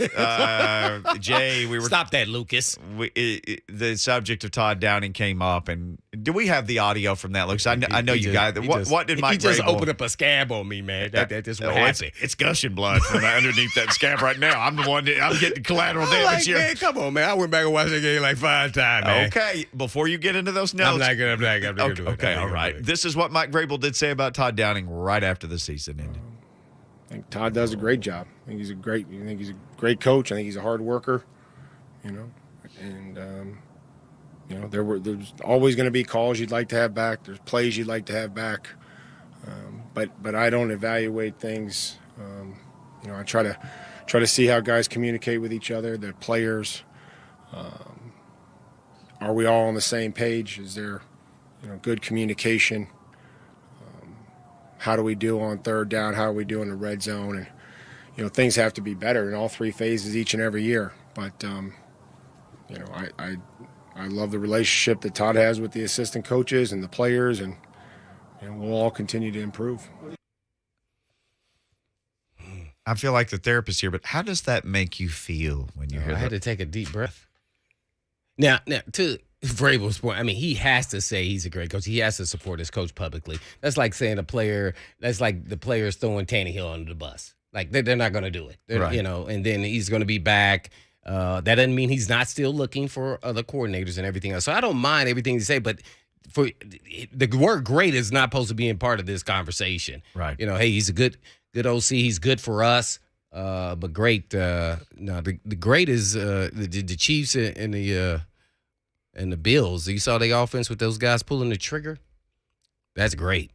Jay, we were... Stop that, Lucas. The subject of Todd Downing came up, and do we have the audio from that, Lucas? I know you guys... What did Mike He just Grebel... opened up a scab on me, man. That's just what happened. It's gushing blood from underneath that scab right now. I'm the one I'm getting collateral damage here. Man, come on, man. I went back and watched that game like 5 times, man. Okay, before you get into those notes. I'm not gonna do it. Okay, all right. This is what Mike Grebel did say about Todd Downing right after the season ended. I think Todd does a great job. I think he's a great coach. I think he's a hard worker, and there's always going to be calls you'd like to have back. There's plays you'd like to have back, but I don't evaluate things. I try to see how guys communicate with each other, the players. Are we all on the same page? Is there, good communication? How do we do on third down? How do we do in the red zone? And, things have to be better in all 3 phases each and every year. But, I love the relationship that Todd has with the assistant coaches and the players, and we'll all continue to improve. I feel like the therapist here, but how does that make you feel when you hear that? I had to take a deep breath. Now, to Vrabel's point, I mean, he has to say he's a great coach. He has to support his coach publicly. That's like saying that's like the players throwing Tannehill under the bus. Like, they're not going to do it. Right. And then he's going to be back. That doesn't mean he's not still looking for other coordinators and everything else. So I don't mind everything you say, but for the word great is not supposed to be in part of this conversation. Right. Hey, he's a good OC. He's good for us. But great, the great is the Chiefs and the Bills. You saw the offense with those guys pulling the trigger. That's great.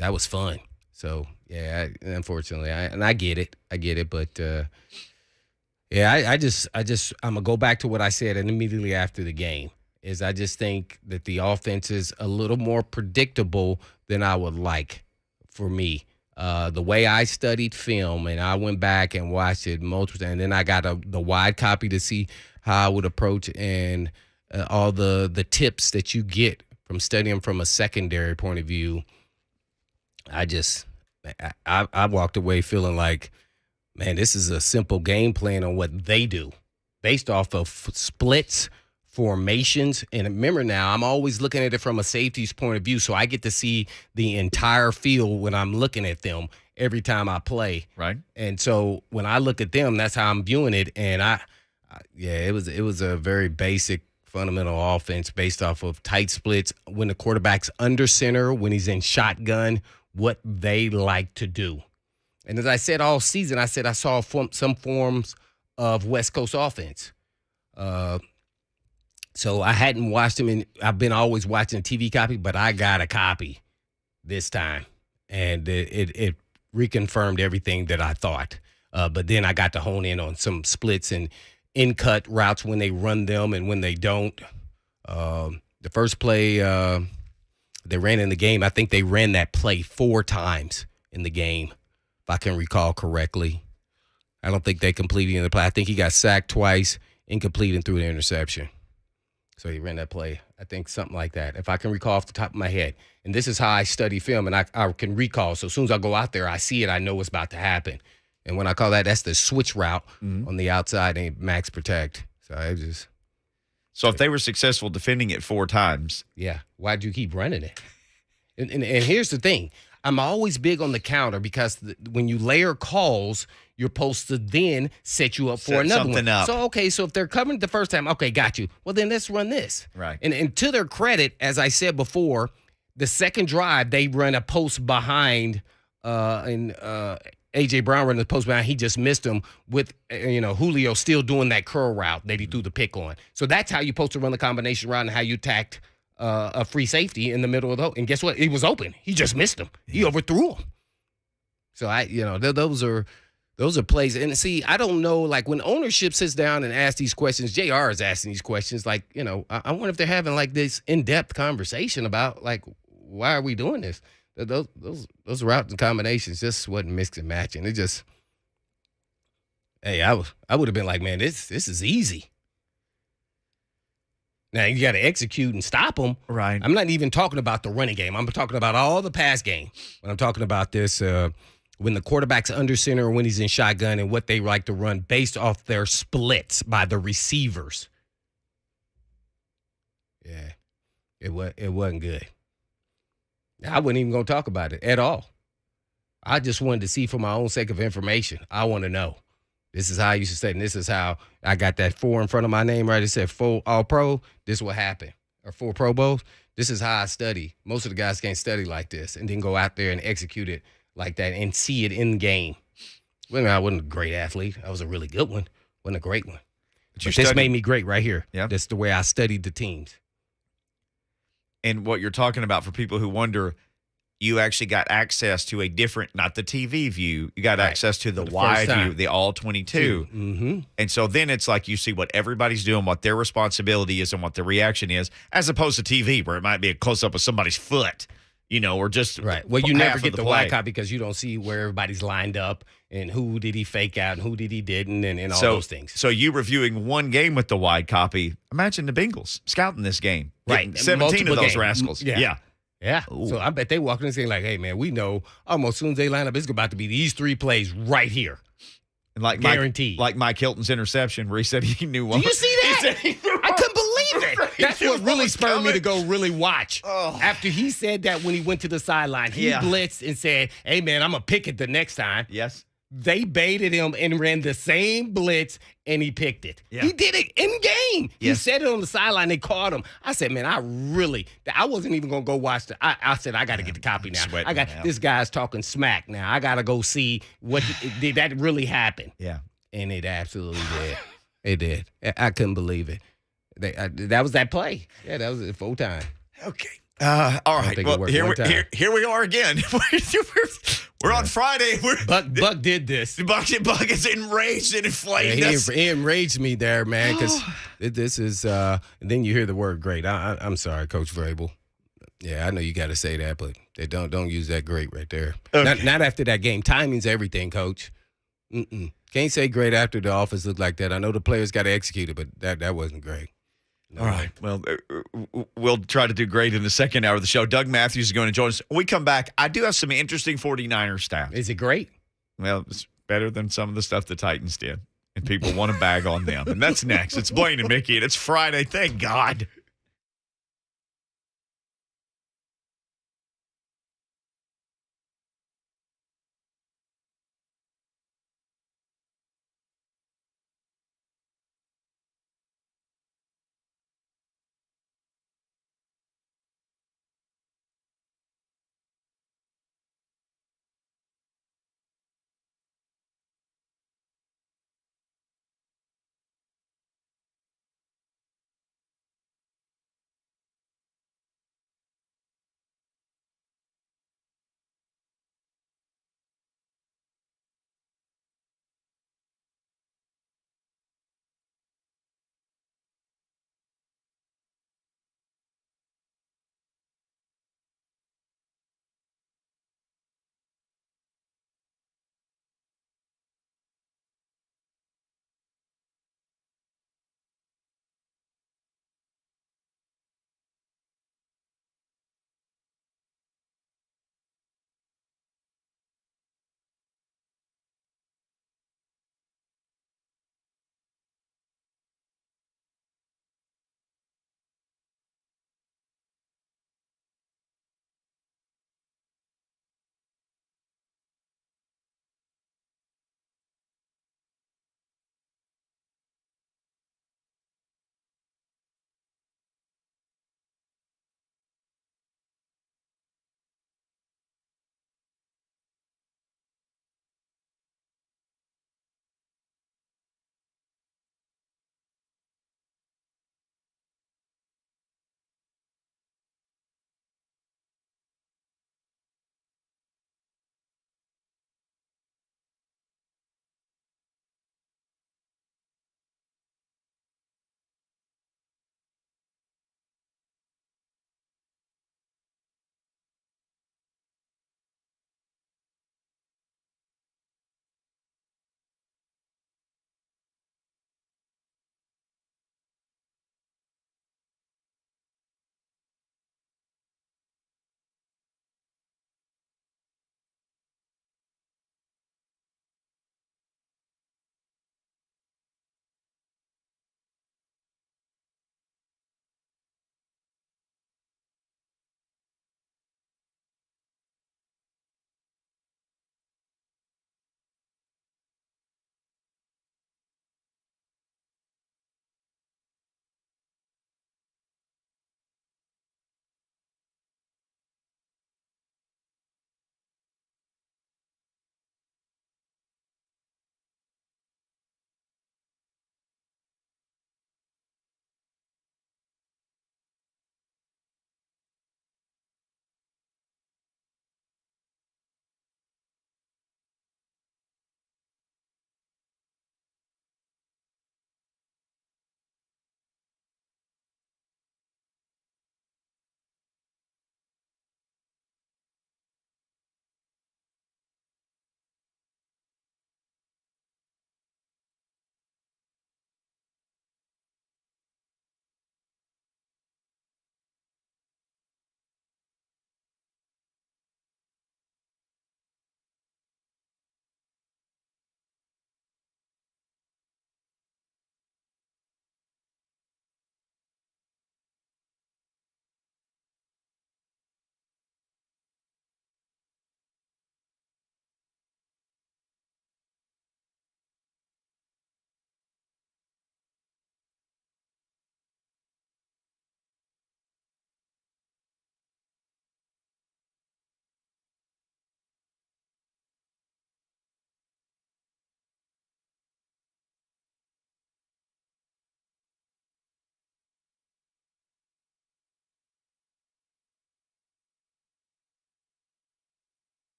That was fun. So yeah, unfortunately, I get it, but I'm gonna go back to what I said, and immediately after the game is I just think that the offense is a little more predictable than I would like for me. The way I studied film, and I went back and watched it multiple times, and then I got the wide copy to see how I would approach and all the tips that you get from studying from a secondary point of view. I walked away feeling like, man, this is a simple game plan on what they do based off of splits, formations. And remember now, I'm always looking at it from a safety's point of view, so I get to see the entire field when I'm looking at them every time I play. Right. And so when I look at them, that's how I'm viewing it. And it was a very basic, fundamental offense based off of tight splits, when the quarterback's under center, when he's in shotgun, what they like to do. And as I said all season, I saw some forms of West Coast offense. So I hadn't watched them, and I've been always watching a TV copy, but I got a copy this time, and it reconfirmed everything that I thought. But then I got to hone in on some splits and in-cut routes when they run them and when they don't. The first play they ran in the game, I think they ran that play 4 times in the game, if I can recall correctly. I don't think they completed the play. I think he got sacked twice, incomplete, and threw an interception. So he ran that play, I think something like that, if I can recall off the top of my head. And this is how I study film, and I can recall. So as soon as I go out there, I see it, I know what's about to happen. And when I call that's the switch route on the outside and max protect. So if they were successful defending it 4 times. Yeah, why'd you keep running it? And here's the thing. I'm always big on the counter because when you layer calls, you're supposed to then set you up for another one. Up. So, so if they're covering it the first time, okay, got you. Well, then let's run this. Right. And to their credit, as I said before, the second drive, they run a post behind A.J. Brown running the post behind. He just missed him with, Julio still doing that curl route that he threw the pick on. So that's how you're supposed to run the combination route and how you attacked a free safety in the middle of the hole. And guess what? He was open. He just missed him. He overthrew him. So those are plays. And see, I don't know, like when ownership sits down and asks these questions, JR is asking these questions, like, I wonder if they're having like this in-depth conversation about like, why are we doing this? Those routes and combinations just wasn't mixed and matching. Hey, I would have been like, man, this is easy. Now you got to execute and stop them. Right. I'm not even talking about the running game. I'm talking about all the pass game. When I'm talking about this, when the quarterback's under center or when he's in shotgun and what they like to run based off their splits by the receivers. Yeah, it wasn't good. I wasn't even going to talk about it at all. I just wanted to see for my own sake of information. I want to know. This is how I used to say, and this is how I got that 4 in front of my name, right? It said 4 All-Pro. This is what happened. Or 4 Pro Bowls. This is how I study. Most of the guys can't study like this and then go out there and execute it like that and see it in game. Well, I wasn't a great athlete. I was a really good one. Wasn't a great one. But this made me great right here. Yeah. That's the way I studied the teams. And what you're talking about for people who wonder, you actually got access to a different, not the TV view, you got access to the wide view, the all 22. Mm-hmm. And so then it's like you see what everybody's doing, what their responsibility is, and what the reaction is, as opposed to TV, where it might be a close up of somebody's foot, or just right. Well, you half never get of the play. wide copy because you don't see where everybody's lined up and who did he fake out and who did he didn't and all those things. So you reviewing one game with the wide copy, imagine the Bengals scouting this game. Right. 17 Multiple of those games. rascals. Yeah. Yeah. Ooh. So I bet they walk in and say, like, hey, man, we know almost as soon as they line up, it's about to be these 3 plays right here. And like guaranteed. Like Mike Hilton's interception where he said he knew one. Do you see that? I couldn't believe it. That's what really spurred me to go really watch. Oh. After he said that when he went to the sideline, he blitzed and said, hey, man, I'm going to pick it the next time. Yes. They baited him and ran the same blitz, and he picked it. Yeah. He did it in game. He Yes. said it on the sideline. They caught him. I said, man, I wasn't even going to go watch I said, I got to get the copy now. Sweating now. This guy's talking smack now. I got to go see did that really happen? Yeah. And it absolutely did. It did. I couldn't believe it. That was that play. Yeah, that was it full time. Okay. All right. think it Well, worked here one time. we are again. We're on Friday. Buck did this. Buck is enraged and inflamed. Yeah, he enraged me there, man, because this is and then you hear the word great. I'm sorry, Coach Vrabel. Yeah, I know you got to say that, but they don't use that great right there. Okay. Not after that game. Timing's everything, Coach. Can't say great after the offense looked like that. I know the players got to execute it, but that wasn't great. No. All right. Well, we'll try to do great in the second hour of the show. Doug Mathews is going to join us. When we come back, I do have some interesting 49ers stats. Is it great? Well, it's better than some of the stuff the Titans did, and people want to bag on them. And that's next. It's Blaine and Mickey, and it's Friday. Thank God.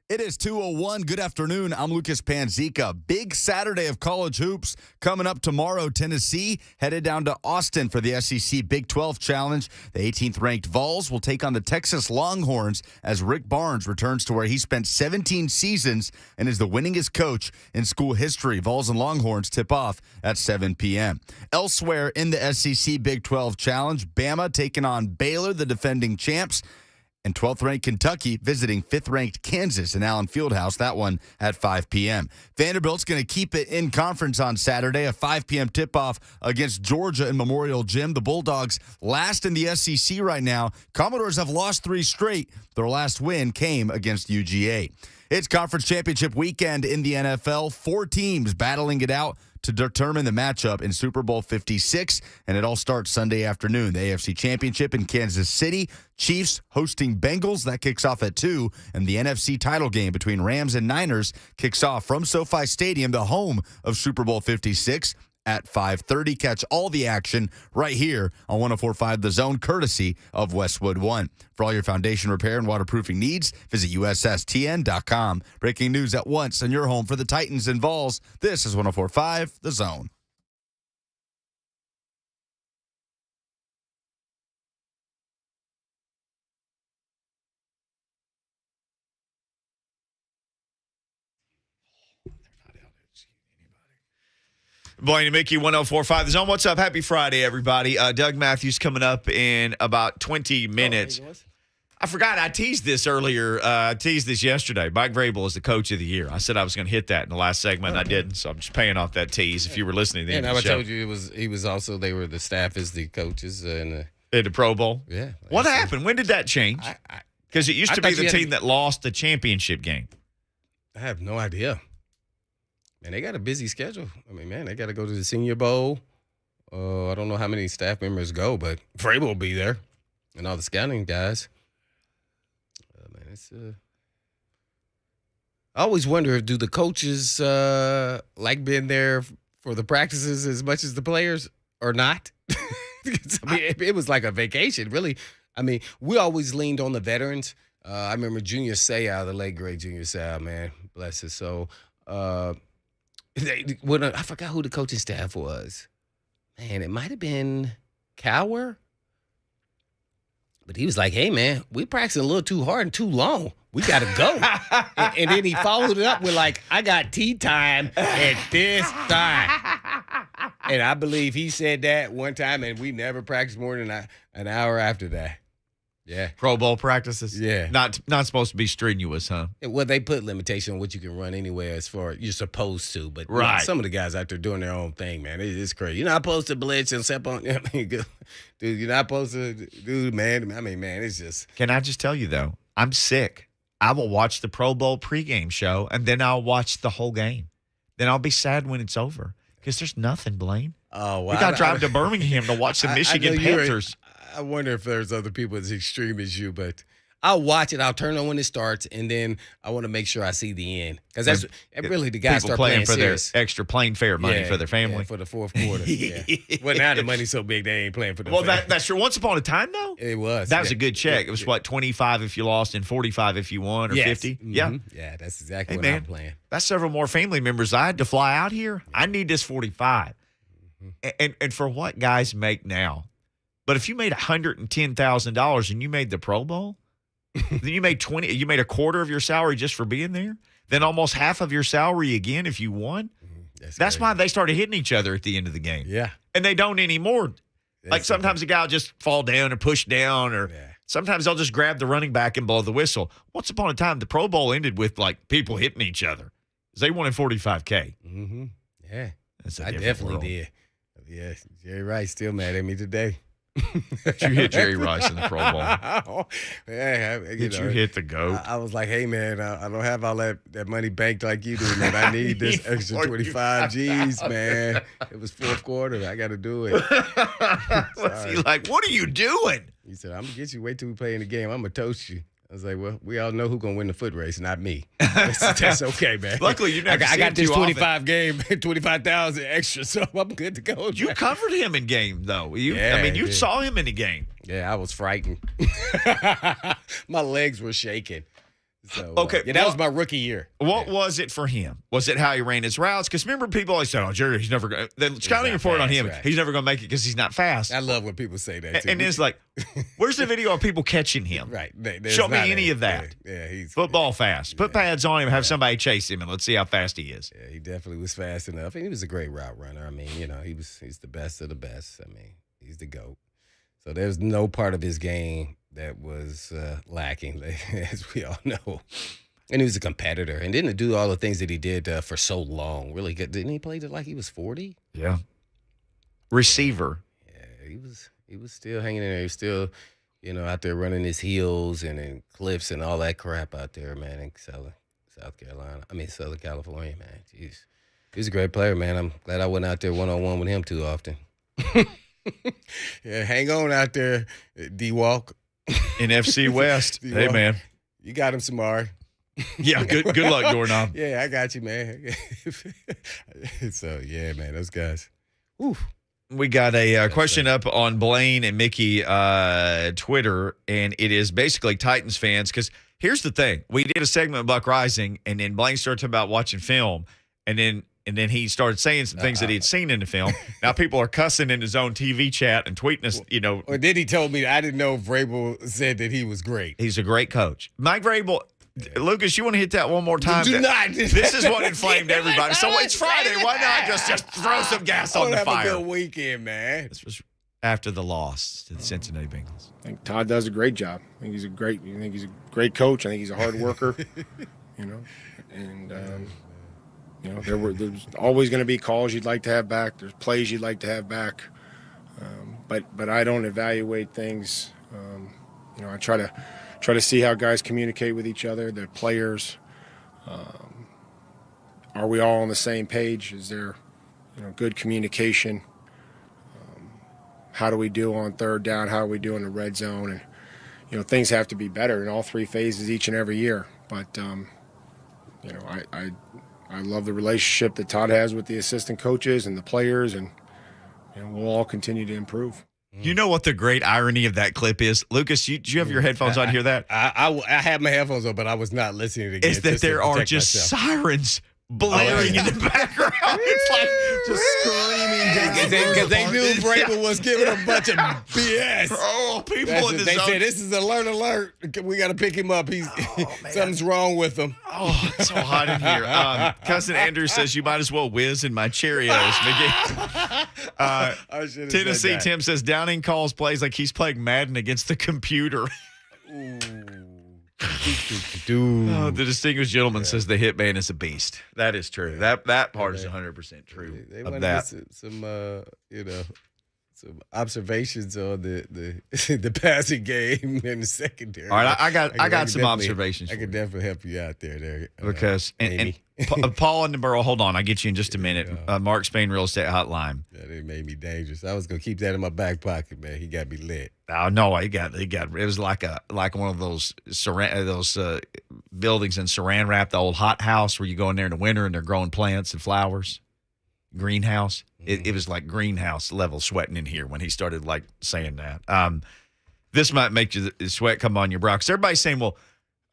It is 2:01. Good afternoon. I'm Lucas Panzica. Big Saturday of college hoops coming up tomorrow. Tennessee headed down to Austin for the SEC Big 12 Challenge. The 18th ranked Vols will take on the Texas Longhorns as Rick Barnes returns to where he spent 17 seasons and is the winningest coach in school history. Vols and Longhorns tip off at 7 p.m. Elsewhere in the SEC Big 12 Challenge, Bama taking on Baylor, the defending champs. And 12th-ranked Kentucky visiting 5th-ranked Kansas in Allen Fieldhouse. That one at 5 p.m. Vanderbilt's going to keep it in conference on Saturday. A 5 p.m. tip-off against Georgia in Memorial Gym. The Bulldogs last in the SEC right now. Commodores have lost 3 straight. Their last win came against UGA. It's conference championship weekend in the NFL. 4 teams battling it out to determine the matchup in Super Bowl 56, and it all starts Sunday afternoon. The AFC Championship in Kansas City, Chiefs hosting Bengals. That kicks off at 2, and the NFC title game between Rams and Niners kicks off from SoFi Stadium, the home of Super Bowl 56, at 5:30. Catch all the action right here on 104.5 The Zone, courtesy of Westwood One. For all your foundation repair and waterproofing needs, visit USSTN.com. Breaking news at once on your home for the Titans and Vols. This is 104.5 The Zone. Blaine and Mickey, 104.5 The Zone. What's up? Happy Friday, everybody. Doug Mathews coming up in about 20 minutes. I forgot. I teased this earlier. I teased this yesterday. Mike Grebel is the coach of the year. I said I was going to hit that in the last segment, and I didn't, so I'm just paying off that tease if you were listening to the end of the show. I told you he was also, they were the staff as the coaches in the Pro Bowl? Yeah. What happened? When did that change? Because it used to be the team that lost the championship game. I have no idea. Man, they got a busy schedule. I mean, man, they got to go to the Senior Bowl. I don't know how many staff members go, but Vrabel will be there and all the scouting guys. Man, it's I always wonder, do the coaches like being there for the practices as much as the players or not? I mean, it was like a vacation, really. I mean, we always leaned on the veterans. I remember Junior Seau, the late, great Junior Seau, man, bless his soul. I forgot who the coaching staff was. Man, it might have been Cower. But he was like, hey, man, we practicing a little too hard and too long. We got to go. and then he followed it up with like, I got tea time at this time. And I believe he said that one time, and we never practiced more than an hour after that. Yeah. Pro Bowl practices? Yeah. Not supposed to be strenuous, huh? Well, they put limitation on what you can run anyway as far as you're supposed to. But right. You know, some of the guys out there doing their own thing, man. It's crazy. You're not supposed to blitz and step on. I mean, dude, you're not supposed to do, man. I mean, man, it's just. Can I just tell you, though, I'm sick. I will watch the Pro Bowl pregame show, and then I'll watch the whole game. Then I'll be sad when it's over because there's nothing, Blaine. Oh, wow. We got to drive to Birmingham to watch the Michigan Panthers. I wonder if there's other people as extreme as you, but I'll watch it. I'll turn on when it starts, and then I want to make sure I see the end because that's really the guys start playing for serious. Their extra plane fare money for their family for the fourth quarter. Yeah. Well, now the money's so big they ain't playing for the. Well, that's true. Once upon a time, though, it was. That was a good check. It was what, 25 if you lost and 45 if you won, or 50. Mm-hmm. Yeah, yeah, that's exactly what I'm playing. That's several more family members I had to fly out here. I need this 45, and for what guys make now. But if you made $110,000 and you made the Pro Bowl, then you made you made a quarter of your salary just for being there. Then almost half of your salary again if you won. That's why they started hitting each other at the end of the game. Yeah, and they don't anymore. Like sometimes a guy will just fall down or push down, or sometimes they'll just grab the running back and blow the whistle. Once upon a time, the Pro Bowl ended with like people hitting each other. They wanted $45K. Mm-hmm. Yeah, I definitely did. Yeah, Jerry Rice still mad at me today. You hit Jerry Rice in the Pro Bowl. Yeah, you hit the GOAT? I was like, hey, man, I don't have all that money banked like you do, man. I need this extra 25 G's, man. It was fourth quarter. I got to do it. What's he like, what are you doing? He said, I'm going to get you. Wait till we play in the game. I'm going to toast you. I was like, well, we all know who's going to win the foot race, not me. That's okay, man. Luckily, you never I got this 25 game, 25,000 extra, so I'm good to go. You covered him in game, though. You saw him in the game. Yeah, I was frightened. My legs were shaking. So, Okay, yeah, that was my rookie year. What was it for him? Was it how he ran his routes? Because remember, people always said, "Oh, Jerry, he's never going." The scouting report on fast, him, right. he's never going to make it because he's not fast. I love when people say that. Too. And it's like, where's the video of people catching him? right. Show me any of that. Yeah, he's Football fast. Put pads on him, have somebody chase him, and let's see how fast he is. Yeah, he definitely was fast enough, and he was a great route runner. I mean, he's the best of the best. I mean, he's the GOAT. So there's no part of his game that was lacking, as we all know. And he was a competitor, and didn't do all the things that he did for so long. Really good. Didn't he play it like he was 40? Yeah. Receiver. Yeah, he was still hanging in there. He was still, out there running his heels and in cliffs and all that crap out there, man, in Southern California, man. Jeez. He's a great player, man. I'm glad I went out there one-on-one with him too often. Yeah, hang on out there, D-Walk. In FC West. Hey, man. You got him, Samar. Yeah, good luck, Doorknob. Yeah, I got you, man. So, yeah, man, those guys. Whew. We got a question up on Blaine and Mickey Twitter, and it is basically Titans fans. Because here's the thing. We did a segment with Buck Reising, and then Blaine started talking about watching film, and then he started saying some things that he had seen in the film. Now people are cussing in his own TV chat and tweeting us, Or then he told me, I didn't know Vrabel said that he was great. He's a great coach. Mike Vrabel. Lucas, you want to hit that one more time? Do not. This is what inflamed everybody. So it's Friday. Why not just throw some gas on the fire? Have a good weekend, man. This was after the loss to the Cincinnati Bengals. I think Todd does a great job. I think he's a great coach. I think he's a hard worker. And there's always going to be calls you'd like to have back. There's plays you'd like to have back. But I don't evaluate things. I try to see how guys communicate with each other, the players. Are we all on the same page? Is there, good communication? How do we do on third down? How do we do in the red zone? And, things have to be better in all three phases each and every year. But, I love the relationship that Todd has with the assistant coaches and the players, and we'll all continue to improve. You know what the great irony of that clip is? Lucas, do you have your headphones on to hear that? I had my headphones on, but I was not listening again. Is that there are just sirens blaring in the background. It's like just screaming. Because they knew Vrabel was giving a bunch of BS. Oh, people in the They zone. said, this is alert. We got to pick him up. Something's wrong with him. Oh, it's so hot in here. Cousin Andrew says you might as well whiz in my Cheerios, Mickey. Tennessee Tim says Downing calls plays like he's playing Madden against the computer. Oh, the distinguished gentleman says the hitman is a beast. That is true. That part is 100% true. They of want that. some observations on the passing game in the secondary. All right, I got some observations. I could definitely help you out there. Because and Paul in the borough. Hold on, I'll get you in just a minute. Mark Spain Real Estate Hotline. Yeah, it made me dangerous. I was gonna keep that in my back pocket, man. He got me lit. Oh no, he got. It was like one of those buildings in Saran wrap, the old hot house where you go in there in the winter and they're growing plants and flowers. Greenhouse. It was like greenhouse level sweating in here when he started like saying that. This might make the sweat come on your brow. Because everybody's saying, well,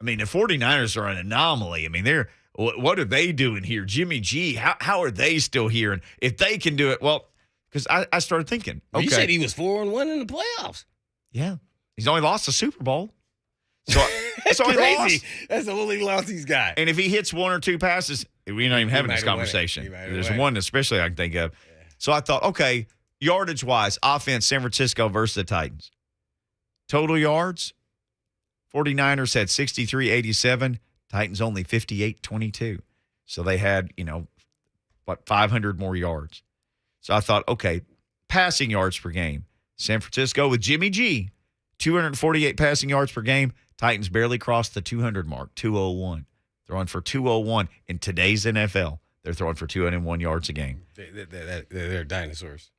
I mean, the 49ers are an anomaly. I mean, what are they doing here? Jimmy G, how are they still here? And if they can do it, well, because I started thinking, okay. You said he was 4-1 in the playoffs. Yeah. He's only lost a Super Bowl. So that's all he Crazy. lost. That's the only loss he's got. And if he hits one or two passes, we're not even having this conversation. There's one especially I can think of. Yeah. So I thought, okay, yardage-wise, offense, San Francisco versus the Titans. Total yards, 49ers had 63-87. Titans only 58-22. So they had, 500 more yards. So I thought, okay, passing yards per game. San Francisco with Jimmy G, 248 passing yards per game. Titans barely crossed the 200 mark, 201. Throwing for 201 in today's NFL. They're throwing for 201 yards a game. They're dinosaurs.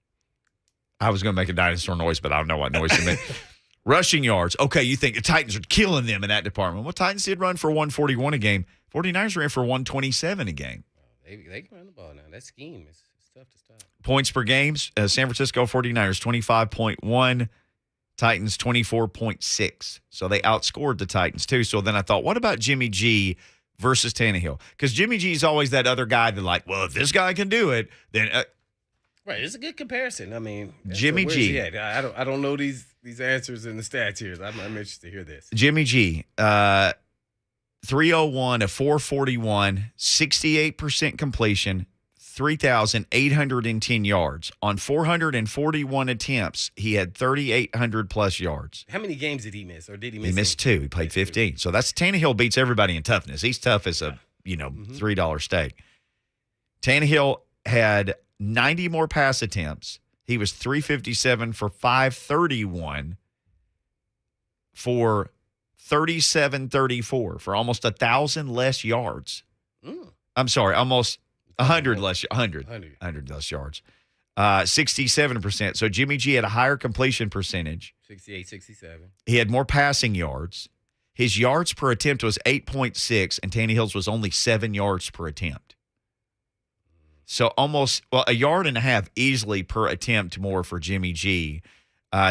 I was going to make a dinosaur noise, but I don't know what noise to make. Rushing yards. Okay, you think the Titans are killing them in that department. Well, Titans did run for 141 a game. 49ers ran for 127 a game. They can run the ball now. That scheme is tough to stop. Points per games, San Francisco 49ers, 25.1. Titans 24.6. So they outscored the Titans too. So then I thought, what about Jimmy G versus Tannehill? Because Jimmy G is always that other guy that like, well, if this guy can do it, then Right, it's a good comparison. I mean, Jimmy where's G. he at? I don't know these answers and the stats here. I'm interested to hear this. Jimmy G, 301, a 441, 68% completion, 3,810 yards. On 441 attempts, he had 3,800 plus yards. How many games did he miss, or did he miss? He missed 2. He played 15. So that's Tannehill beats everybody in toughness. He's tough as a, $3 steak. Tannehill had 90 more pass attempts. He was 357 for 531 for 37-34 for almost 1,000 less yards. I'm sorry, almost 100 less yards. 67%. So Jimmy G had a higher completion percentage. 68, 67. He had more passing yards. His yards per attempt was 8.6, and Tannehill's was only 7 yards per attempt. So almost, a yard and a half easily per attempt more for Jimmy G.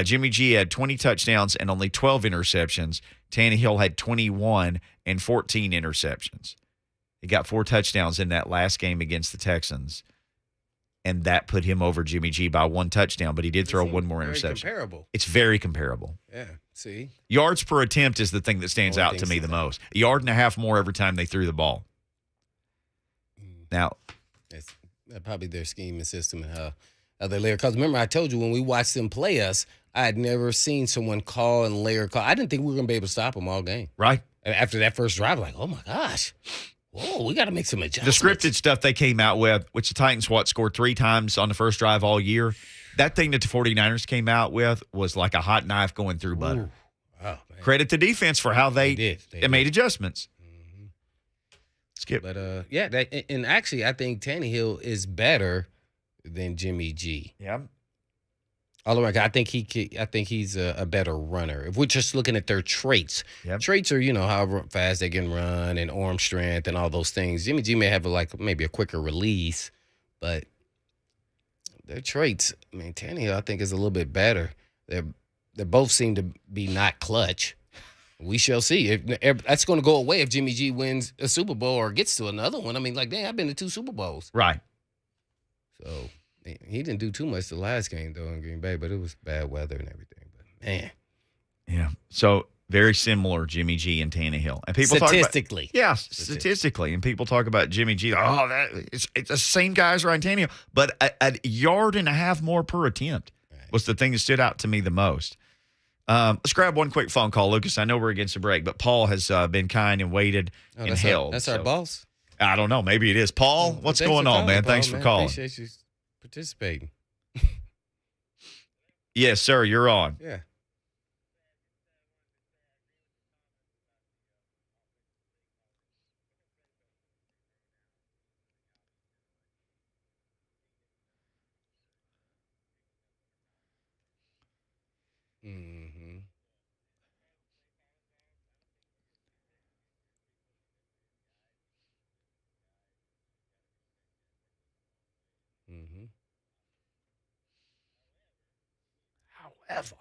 Jimmy G had 20 touchdowns and only 12 interceptions. Tannehill had 21 and 14 interceptions. He got 4 touchdowns in that last game against the Texans, and that put him over Jimmy G by 1 touchdown, but he did throw 1 more interception. Comparable. It's very comparable. Yeah, see? Yards per attempt is the thing that stands out to me the most. A yard and a half more every time they threw the ball. Now, That's probably their scheme and system and how they layer. Because remember, I told you when we watched them play us, I had never seen someone call and layer call. I didn't think we were going to be able to stop them all game. right? And after that first drive, like, oh my gosh, whoa, we got to make some The adjustments. scripted stuff they came out with, which the Titans, scored 3 times on the first drive all year. That thing that the 49ers came out with was like a hot knife going through butter. Ooh. Oh, man. Credit the defense for how they made adjustments. Skip. But and actually, I think Tannehill is better than Jimmy G. Yeah. All around, I think he's a better runner. If we're just looking at their traits, Yep. traits are how fast they can run and arm strength and all those things. Jimmy G may have maybe a quicker release, but their traits. I mean, Tannehill I think is a little bit better. They both seem to be not clutch. We shall see. If that's going to go away if Jimmy G wins a Super Bowl or gets to another one. I mean, dang, I've been to 2 Super Bowls. Right. So he didn't do too much the last game, though, in Green Bay, but it was bad weather and everything. But, man. Yeah. So very similar, Jimmy G and Tannehill. And people Statistically. talk about, statistically. And people talk about Jimmy G. It's the same guys, Ryan Tannehill. But a yard and a half more per attempt was the thing that stood out to me the most. Let's grab one quick phone call, Lucas. I know we're against the break, but Paul has been kind and waited and held. That's our boss. I don't know. Maybe it is. Paul, what's Thanks going for on, calling, man? Paul, Thanks for calling. Appreciate you participating. Yes, sir. You're on. Yeah. Mm-hmm. Mm-hmm. However.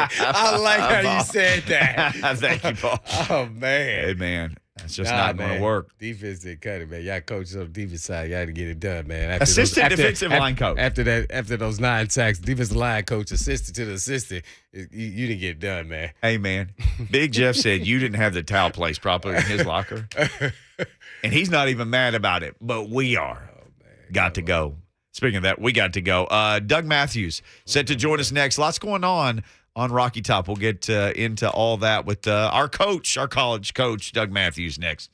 I like how you said that. Thank you, Paul. Oh, man. Hey, man. That's just not going to work. Defense didn't cut it, man. Y'all coaches on the defense side, y'all had to get it done, man. Defensive line coach. After those 9 sacks, defensive line coach assistant to the assistant, you didn't get it done, man. Hey, man. Big Jeff said you didn't have the towel placed properly in his locker. And he's not even mad about it, but we are. Oh, man. Got to go. Speaking of that, we got to go. Doug Mathews set to join us next. Lots going on Rocky Top. We'll get into all that with our college coach, Doug Mathews, next.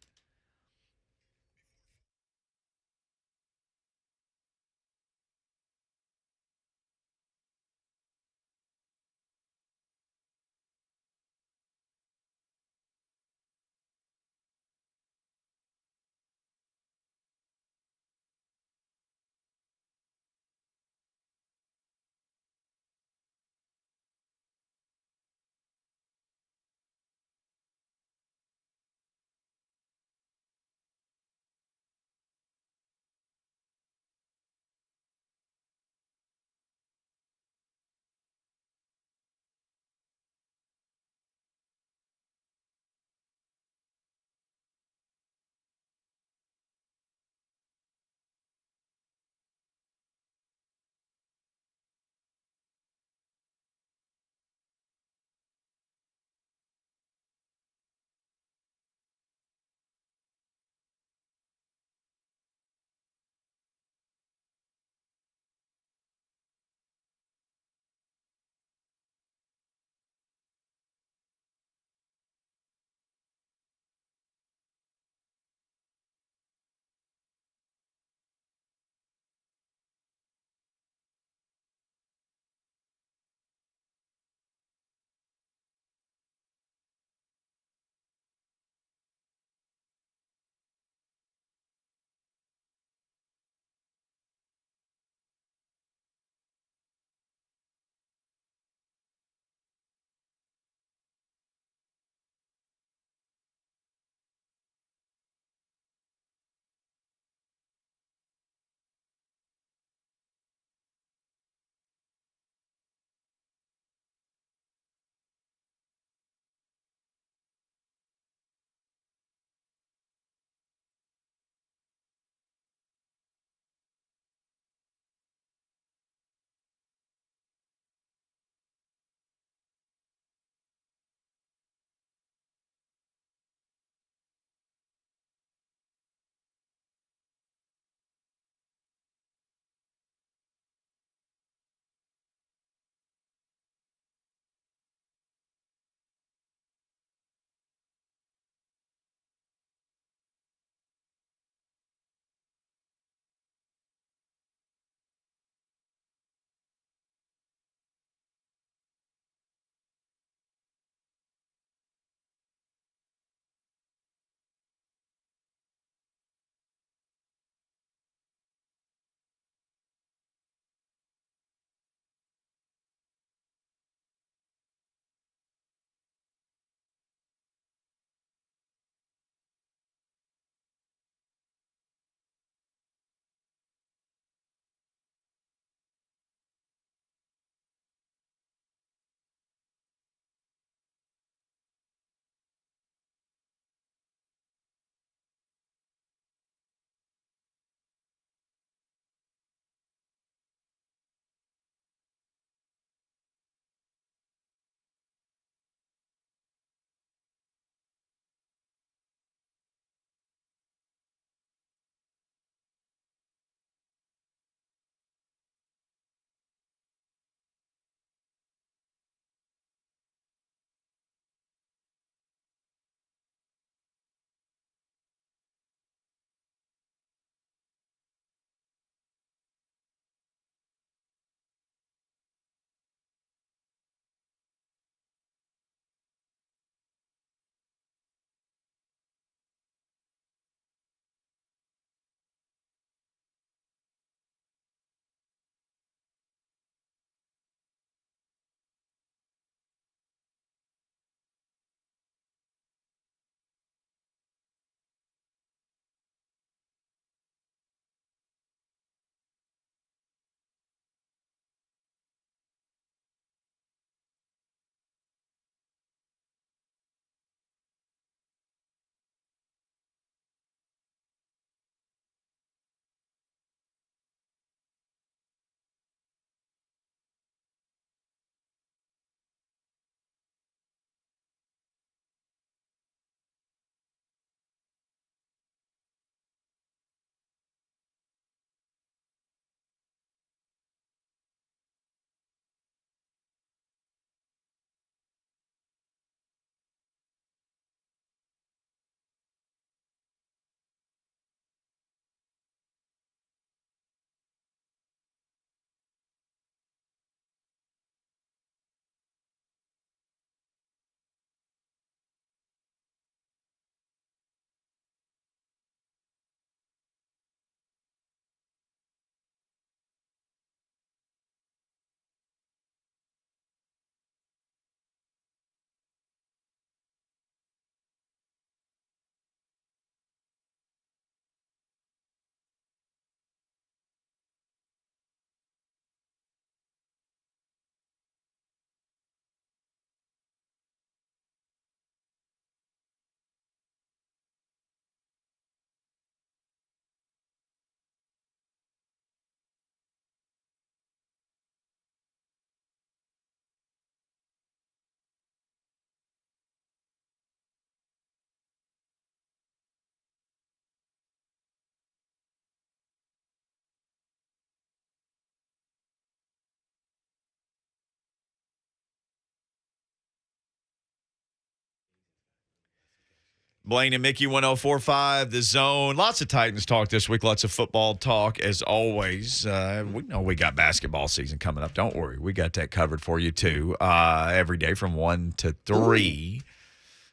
Blaine and Mickey 104.5, The Zone. Lots of Titans talk this week. Lots of football talk as always. We know we got basketball season coming up. Don't worry. We got that covered for you too. Every day from 1 to 3.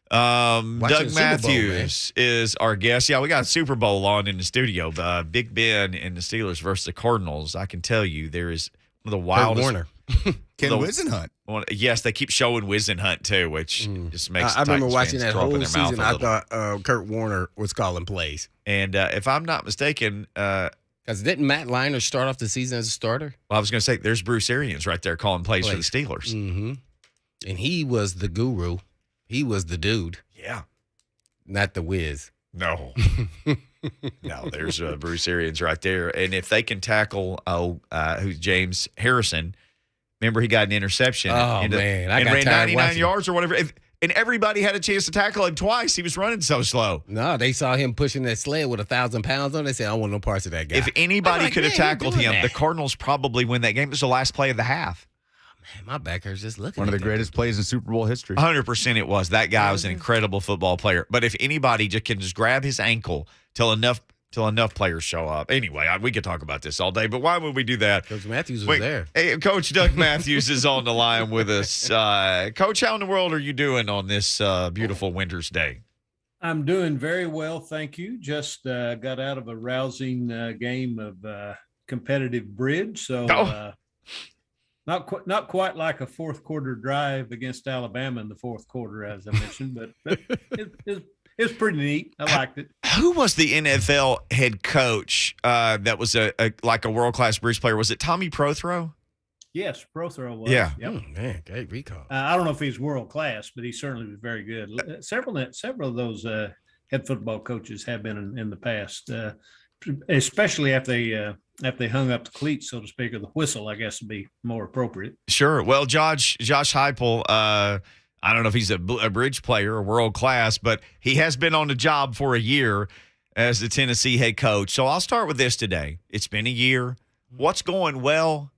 Doug Mathews is our guest. Yeah, we got Super Bowl on in the studio. Big Ben and the Steelers versus the Cardinals. I can tell you there is one of the wildest. Warner. Ken Wisenhunt. Yes, they keep showing Wisenhunt too, which just makes. I remember Titans watching fans that throw up in whole their mouth season. a I little. thought Kurt Warner was calling plays. And if I'm not mistaken, Because didn't Matt Leinart start off the season as a starter? well, I was going to say there's Bruce Arians right there calling plays for the Steelers. Mm-hmm. And he was the guru. He was the dude, Yeah. not the whiz. No. No, there's Bruce Arians right there. And if they can tackle who's James Harrison, remember he got an interception Oh, man. I and got ran tired 99 watching. yards or whatever. And everybody had a chance to tackle him twice. He was running so slow. No, they saw him pushing that sled with 1,000 pounds on it. They said, I don't want no parts of that guy. If anybody like, could have man, you're tackled doing him, that. the Cardinals probably win that game. It was the last play of the half. Man, my back hurts just looking One of at the that. greatest plays in Super Bowl history. 100% it was. That guy was an incredible football player. But if anybody just can just grab his ankle till enough players show up. Anyway, we could talk about this all day, but why would we do that? Coach Matthews was Wait, there. Hey, Coach Doug Mathews is on the line with us. Coach, how in the world are you doing on this beautiful winter's day? I'm doing very well, thank you. Just got out of a rousing game of competitive bridge, so not quite like a fourth quarter drive against Alabama in the fourth quarter, as I mentioned, but it was pretty neat. I liked it. Who was the NFL head coach that was like a world class bridge player? Was it Tommy Prothro? Yes, Prothro was. Yeah. Yep. Man, great recall. I don't know if he's world class, but he certainly was very good. Several of those head football coaches have been in the past, especially after they hung up the cleats, so to speak, or the whistle, I guess would be more appropriate. Sure. Well, Josh Heupel, I don't know if he's a bridge player or world class, but he has been on the job for a year as the Tennessee head coach. So I'll start with this today. It's been a year. What's going well?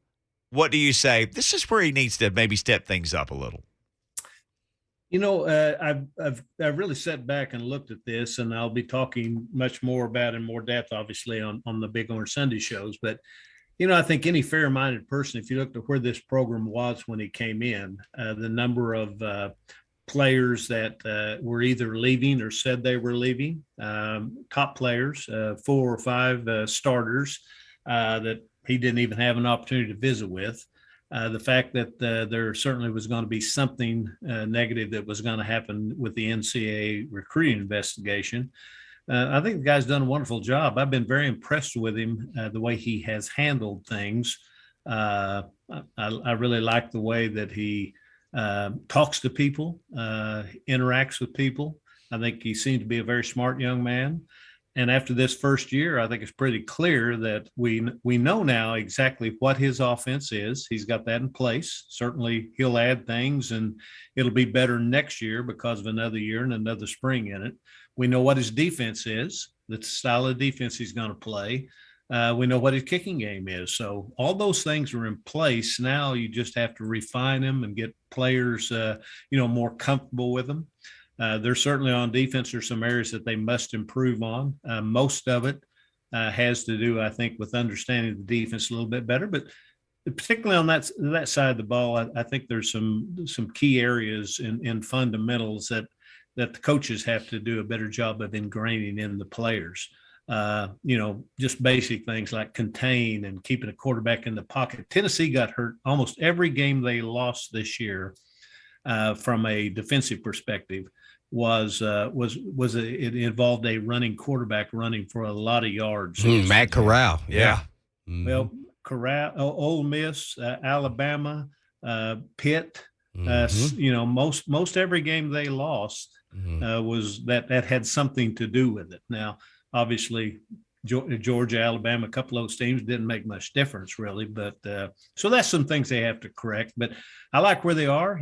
What do you say? This is where he needs to maybe step things up a little. You know, I've really sat back and looked at this, and I'll be talking much more about in more depth, obviously, on the Big Orange Sunday shows. But, you know, I think any fair-minded person, if you looked at where this program was when he came in, the number of players that were either leaving or said they were leaving, top players, 4 or 5 starters that he didn't even have an opportunity to visit with. The fact that there certainly was going to be something negative that was going to happen with the NCAA recruiting investigation. I think the guy's done a wonderful job. I've been very impressed with him, the way he has handled things. I really like the way that he talks to people, interacts with people. I think he seems to be a very smart young man. And after this first year, I think it's pretty clear that we know now exactly what his offense is. He's got that in place. Certainly he'll add things, and it'll be better next year because of another year and another spring in it. We know what his defense is, the style of defense he's going to play. We know what his kicking game is. So all those things are in place. Now you just have to refine them and get players, more comfortable with them. There's certainly on defense, there's some areas that they must improve on. Most of it has to do, I think, with understanding the defense a little bit better. But particularly on that side of the ball, I think there's some key areas in fundamentals that the coaches have to do a better job of ingraining in the players. Just basic things like contain and keeping a quarterback in the pocket. Tennessee got hurt almost every game they lost this year from a defensive perspective. It involved a running quarterback running for a lot of yards. Matt Corral. Yeah. Well, Corral, Ole Miss, Alabama, Pitt. Most every game they lost was that had something to do with it. Now, obviously, Georgia, Alabama, a couple of those teams didn't make much difference really, but so that's some things they have to correct. But I like where they are.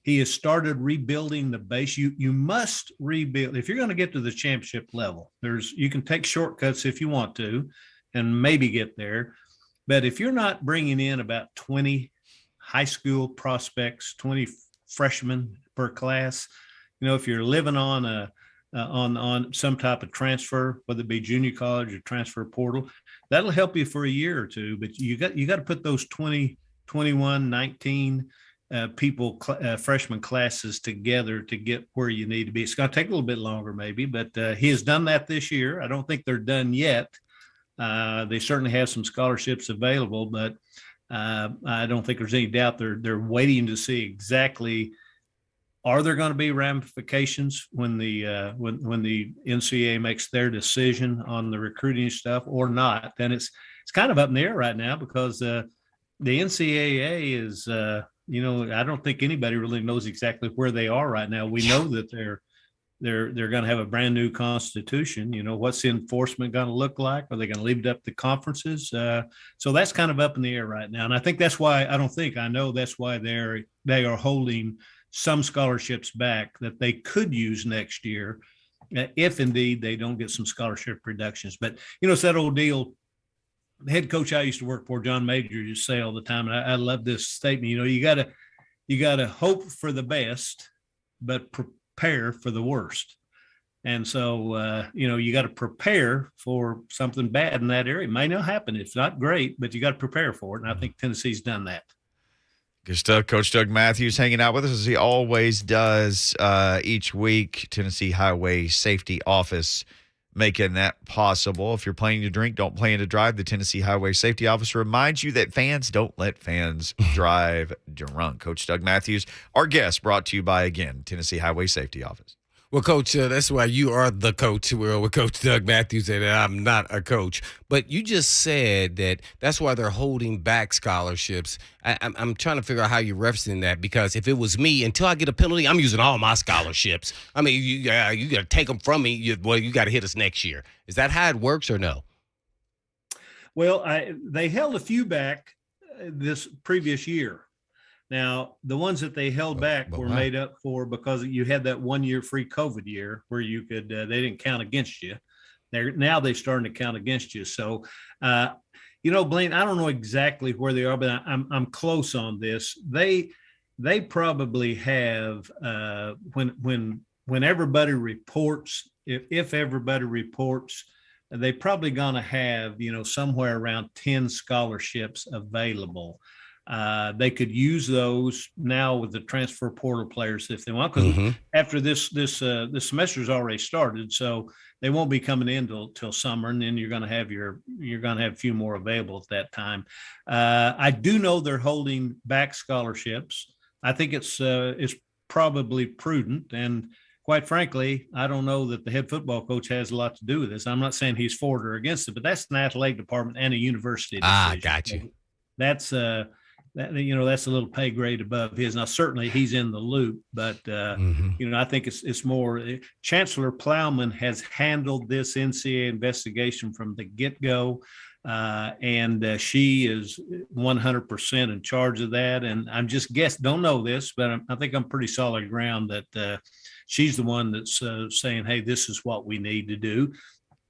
He has started rebuilding the base. You must rebuild if you're going to get to the championship level. You can take shortcuts if you want to, and maybe get there. But if you're not bringing in about 20 high school prospects, 20 freshmen per class, if you're living on on some type of transfer, whether it be junior college or transfer portal. That'll help you for a year or two, but you got to put those 20, 21, 19 freshman classes together to get where you need to be. It's going to take a little bit longer maybe, but he has done that this year. I don't think they're done yet. They certainly have some scholarships available, but I don't think there's any doubt they're waiting to see exactly, are there going to be ramifications when the when the NCAA makes their decision on the recruiting stuff or not? Then it's kind of up in the air right now because the NCAA is I don't think anybody really knows exactly where they are right now. We know that they're going to have a brand new constitution. What's the enforcement going to look like? Are they going to leave it up to conferences? So that's kind of up in the air right now. And I think that's why I know that's why they are holding some scholarships back that they could use next year if indeed they don't get some scholarship reductions. But, it's that old deal. The head coach I used to work for, John Major, used to say all the time, and I love this statement, you got to hope for the best, but prepare for the worst. And so, you got to prepare for something bad in that area. It may not happen. It's not great, but you got to prepare for it. And I think Tennessee's done that. Good stuff. Coach Doug Mathews hanging out with us as he always does each week. Tennessee Highway Safety Office making that possible. If you're planning to drink, don't plan to drive. The Tennessee Highway Safety Office reminds you that fans don't let fans drive drunk. Coach Doug Mathews, our guest, brought to you by, again, Tennessee Highway Safety Office. Well, Coach, that's why you are the coach. We're with Coach Doug Mathews, and I'm not a coach. But you just said that's why they're holding back scholarships. I'm trying to figure out how you're referencing that, because if it was me, until I get a penalty, I'm using all my scholarships. I mean, you got to take them from me. You got to hit us next year. Is that how it works or no? Well, they held a few back this previous year. Now, the ones that they held back were made up for because you had that 1 year free COVID year where you could, they didn't count against you. Now they're starting to count against you. So, Blaine, I don't know exactly where they are, but I'm close on this. They probably have, when everybody reports, if everybody reports, they probably going to have, somewhere around 10 scholarships available. They could use those now with the transfer portal players if they want, because after this semester's already started, so they won't be coming in till summer, and then you're going to have a few more available at that time. I do know they're holding back scholarships. I think it's probably prudent, and quite frankly, I don't know that the head football coach has a lot to do with this. I'm not saying he's for it or against it, but that's an athletic department and a university decision. Got you. That's that's a little pay grade above his. Now, certainly he's in the loop, but I think it's more. Chancellor Plowman has handled this NCAA investigation from the get-go, and she is 100% in charge of that. And I'm just don't know this, but I think I'm pretty solid ground that she's the one that's saying, "Hey, this is what we need to do."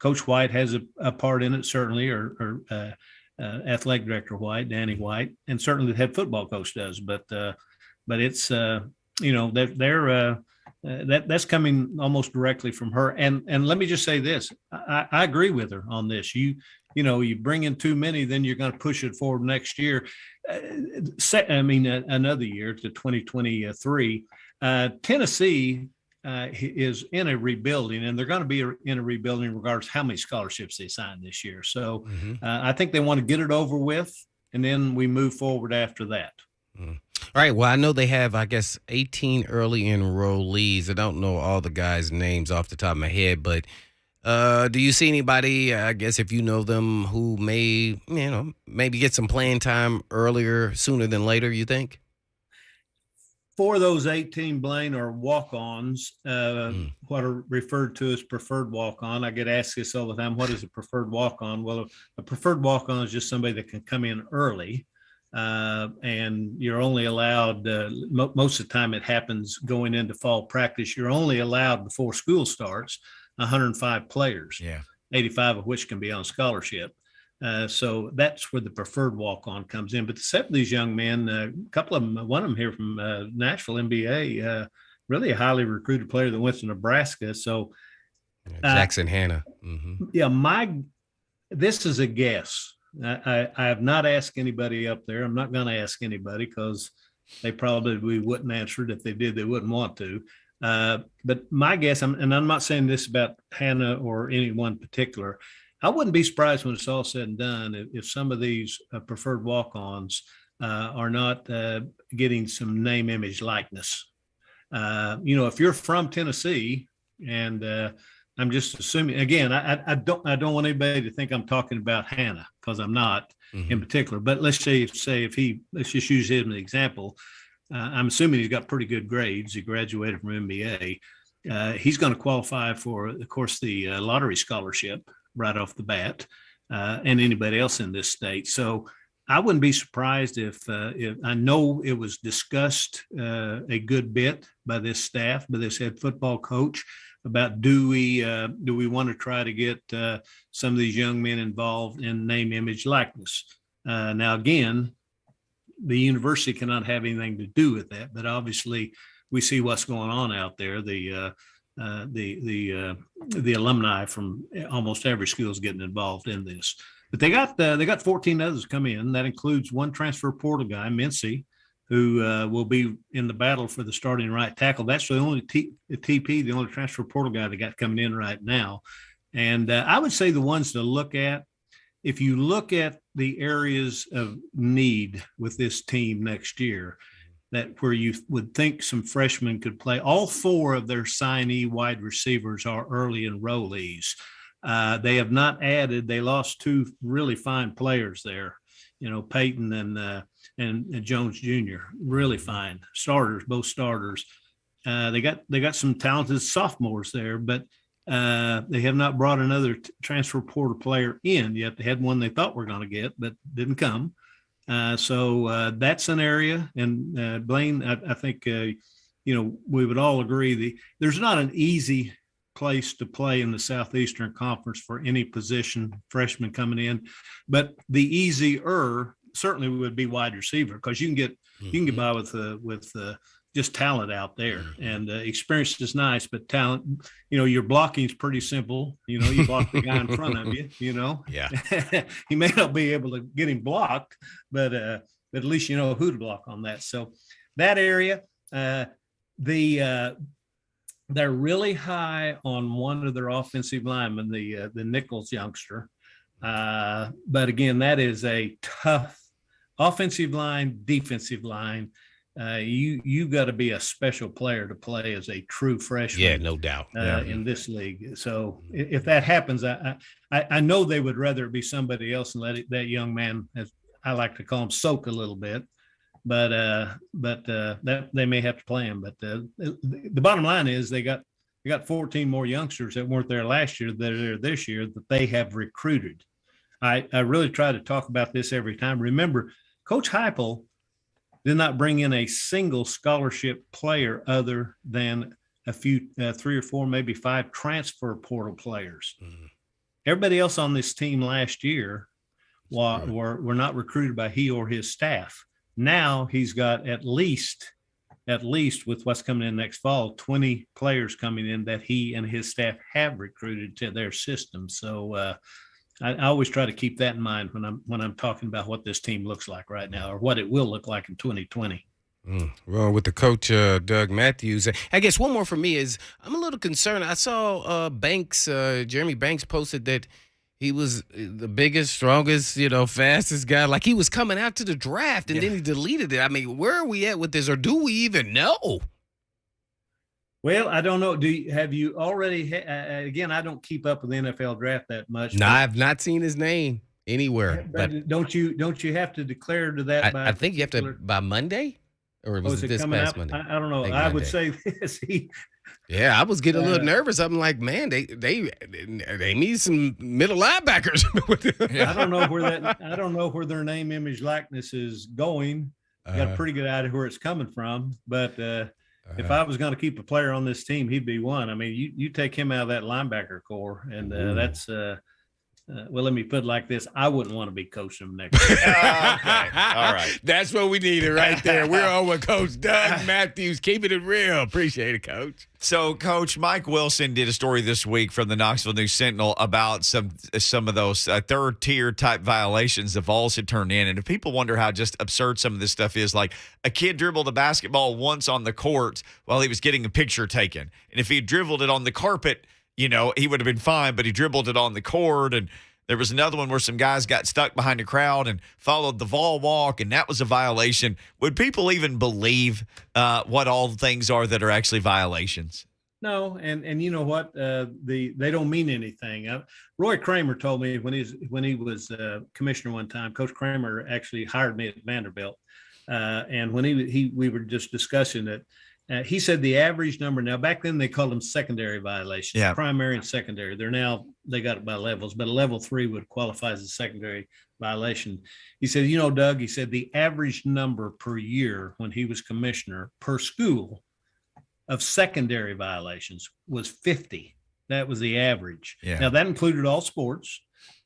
Coach White has a part in it, certainly, or athletic director White, Danny White, and certainly the head football coach does. But it's that's coming almost directly from her. And let me just say this: I agree with her on this. You bring in too many, then you're going to push it forward next year. Another year to 2023. Tennessee is in a rebuilding, and they're going to be in a rebuilding in regards to how many scholarships they sign this year. So I think they want to get it over with, and then we move forward after that. All right. Well, I know they have, 18 early enrollees. I don't know all the guys' names off the top of my head, but do you see anybody, if you know them, who may, maybe get some playing time sooner than later, you think? For those 18, Blaine, are walk-ons, what are referred to as preferred walk-on. I get asked this all the time. What is a preferred walk-on? Well, a preferred walk-on is just somebody that can come in early, and you're only allowed, most of the time it happens going into fall practice, you're only allowed before school starts 105 players, 85 of which can be on scholarship. So that's where the preferred walk-on comes in. But some of these young men, a couple of them, one of them here from Nashville, NBA, really a highly recruited player that went to Nebraska. So, Jackson Hanna. Yeah, this is a guess. I have not asked anybody up there. I'm not going to ask anybody because they probably wouldn't answer it. If they did, they wouldn't want to. But my guess, and I'm not saying this about Hannah or anyone particular, I wouldn't be surprised when it's all said and done if some of these preferred walk-ons are not getting some name, image, likeness. If you're from Tennessee, and I'm just assuming, again, I don't want anybody to think I'm talking about Hannah, because I'm not in particular. But let's say let's just use him as an example. I'm assuming he's got pretty good grades. He graduated from MBA. He's going to qualify for, of course, the lottery scholarship right off the bat, and anybody else in this state. So I wouldn't be surprised if I know it was discussed a good bit by this staff, by this head football coach, about do we want to try to get some of these young men involved in name, image, likeness. Now, again, the university cannot have anything to do with that, but obviously we see what's going on out there. The alumni from almost every school is getting involved in this. But they got 14 others come in. That includes one transfer portal guy, Mincy, who will be in the battle for the starting right tackle. That's the only TP, the only transfer portal guy they got coming in right now. And I would say the ones to look at, if you look at the areas of need with this team next year, that where you would think some freshmen could play, all four of their signee wide receivers are early enrollees. They have not added. They lost two really fine players there, Peyton and Jones Jr. Really fine starters, both starters. They got some talented sophomores there, but they have not brought another transfer portal player in yet. They had one they thought were going to get, but didn't come. So that's an area. And Blaine, I think we would all agree there's not an easy place to play in the Southeastern Conference for any position freshman coming in, but the easier certainly would be wide receiver, because you can get by with just talent out there, and experience is nice, but talent, your blocking is pretty simple. You block the guy in front of you. Yeah. You may not be able to get him blocked, but at least you know who to block on that. So that area, they're really high on one of their offensive linemen, the Nichols youngster. But again, that is a tough offensive line, defensive line. You got to be a special player to play as a true freshman. Yeah, no doubt. In this league. So if that happens, I know they would rather it be somebody else and let that young man, as I like to call him, soak a little bit. But that they may have to play him. But the bottom line is they got 14 more youngsters that weren't there last year that are there this year that they have recruited. I really try to talk about this every time. Remember, Coach Heupel did not bring in a single scholarship player other than a few, 3 or 4, maybe 5 transfer portal players. Mm-hmm. Everybody else on this team last year were not recruited by he or his staff. Now he's got at least with what's coming in next fall, 20 players coming in that he and his staff have recruited to their system. So I always try to keep that in mind when I'm talking about what this team looks like right now, or what it will look like in 2020. Well, with the coach, Doug Mathews, I guess one more for me is I'm a little concerned. I saw Jeremy Banks posted that he was the biggest, strongest, fastest guy. Like he was coming out to the draft, and then he deleted it. I mean, where are we at with this, or do we even know? Well, I don't know. Have you already? Again, I don't keep up with the NFL draft that much. No, I've not seen his name anywhere. But don't you have to declare to that? I think you have to by Monday, or was it this past Monday? I don't know. I would say this. Yeah, I was getting a little nervous. I'm like, man, they need some middle linebackers. I don't know where their name, image, likeness is going. I got a pretty good idea where it's coming from, but if I was going to keep a player on this team, he'd be one. I mean, you take him out of that linebacker core, and that's well, let me put it like this: I wouldn't want to be coaching them next year. Okay. All right. That's what we needed right there. We're on with Coach Doug Mathews, keeping it real. Appreciate it, Coach. So, Coach, Mike Wilson did a story this week from the Knoxville News Sentinel about some of those third-tier type violations the Vols had turned in. And if people wonder how just absurd some of this stuff is, like a kid dribbled a basketball once on the court while he was getting a picture taken. And if he had dribbled it on the carpet, he would have been fine, but he dribbled it on the court. And there was another one where some guys got stuck behind a crowd and followed the Vol walk, and that was a violation. Would people even believe what all the things are that are actually violations? No, and you know what? They don't mean anything. Roy Kramer told me when he was commissioner one time. Coach Kramer actually hired me at Vanderbilt, and when we were just discussing it. He said the average number now, back then they called them secondary violations, primary and secondary. They got it by levels, but a level 3 would qualify as a secondary violation. He said, Doug, he said the average number per year when he was commissioner per school of secondary violations was 50. That was the average. Yeah. Now that included all sports,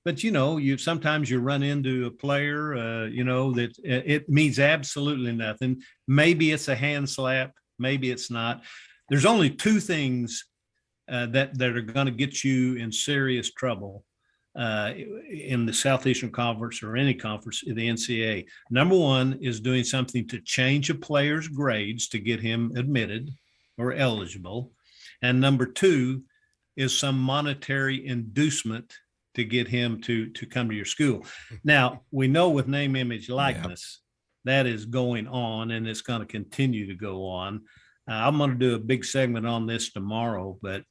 but sometimes you run into a player, that it means absolutely nothing. Maybe it's a hand slap. Maybe it's not. There's only two things that are going to get you in serious trouble in the Southeastern Conference or any conference in the NCAA. Number one is doing something to change a player's grades to get him admitted or eligible. And number two is some monetary inducement to get him to come to your school. Now, we know with name, image, likeness, that is going on, and it's going to continue to go on. I'm going to do a big segment on this tomorrow, but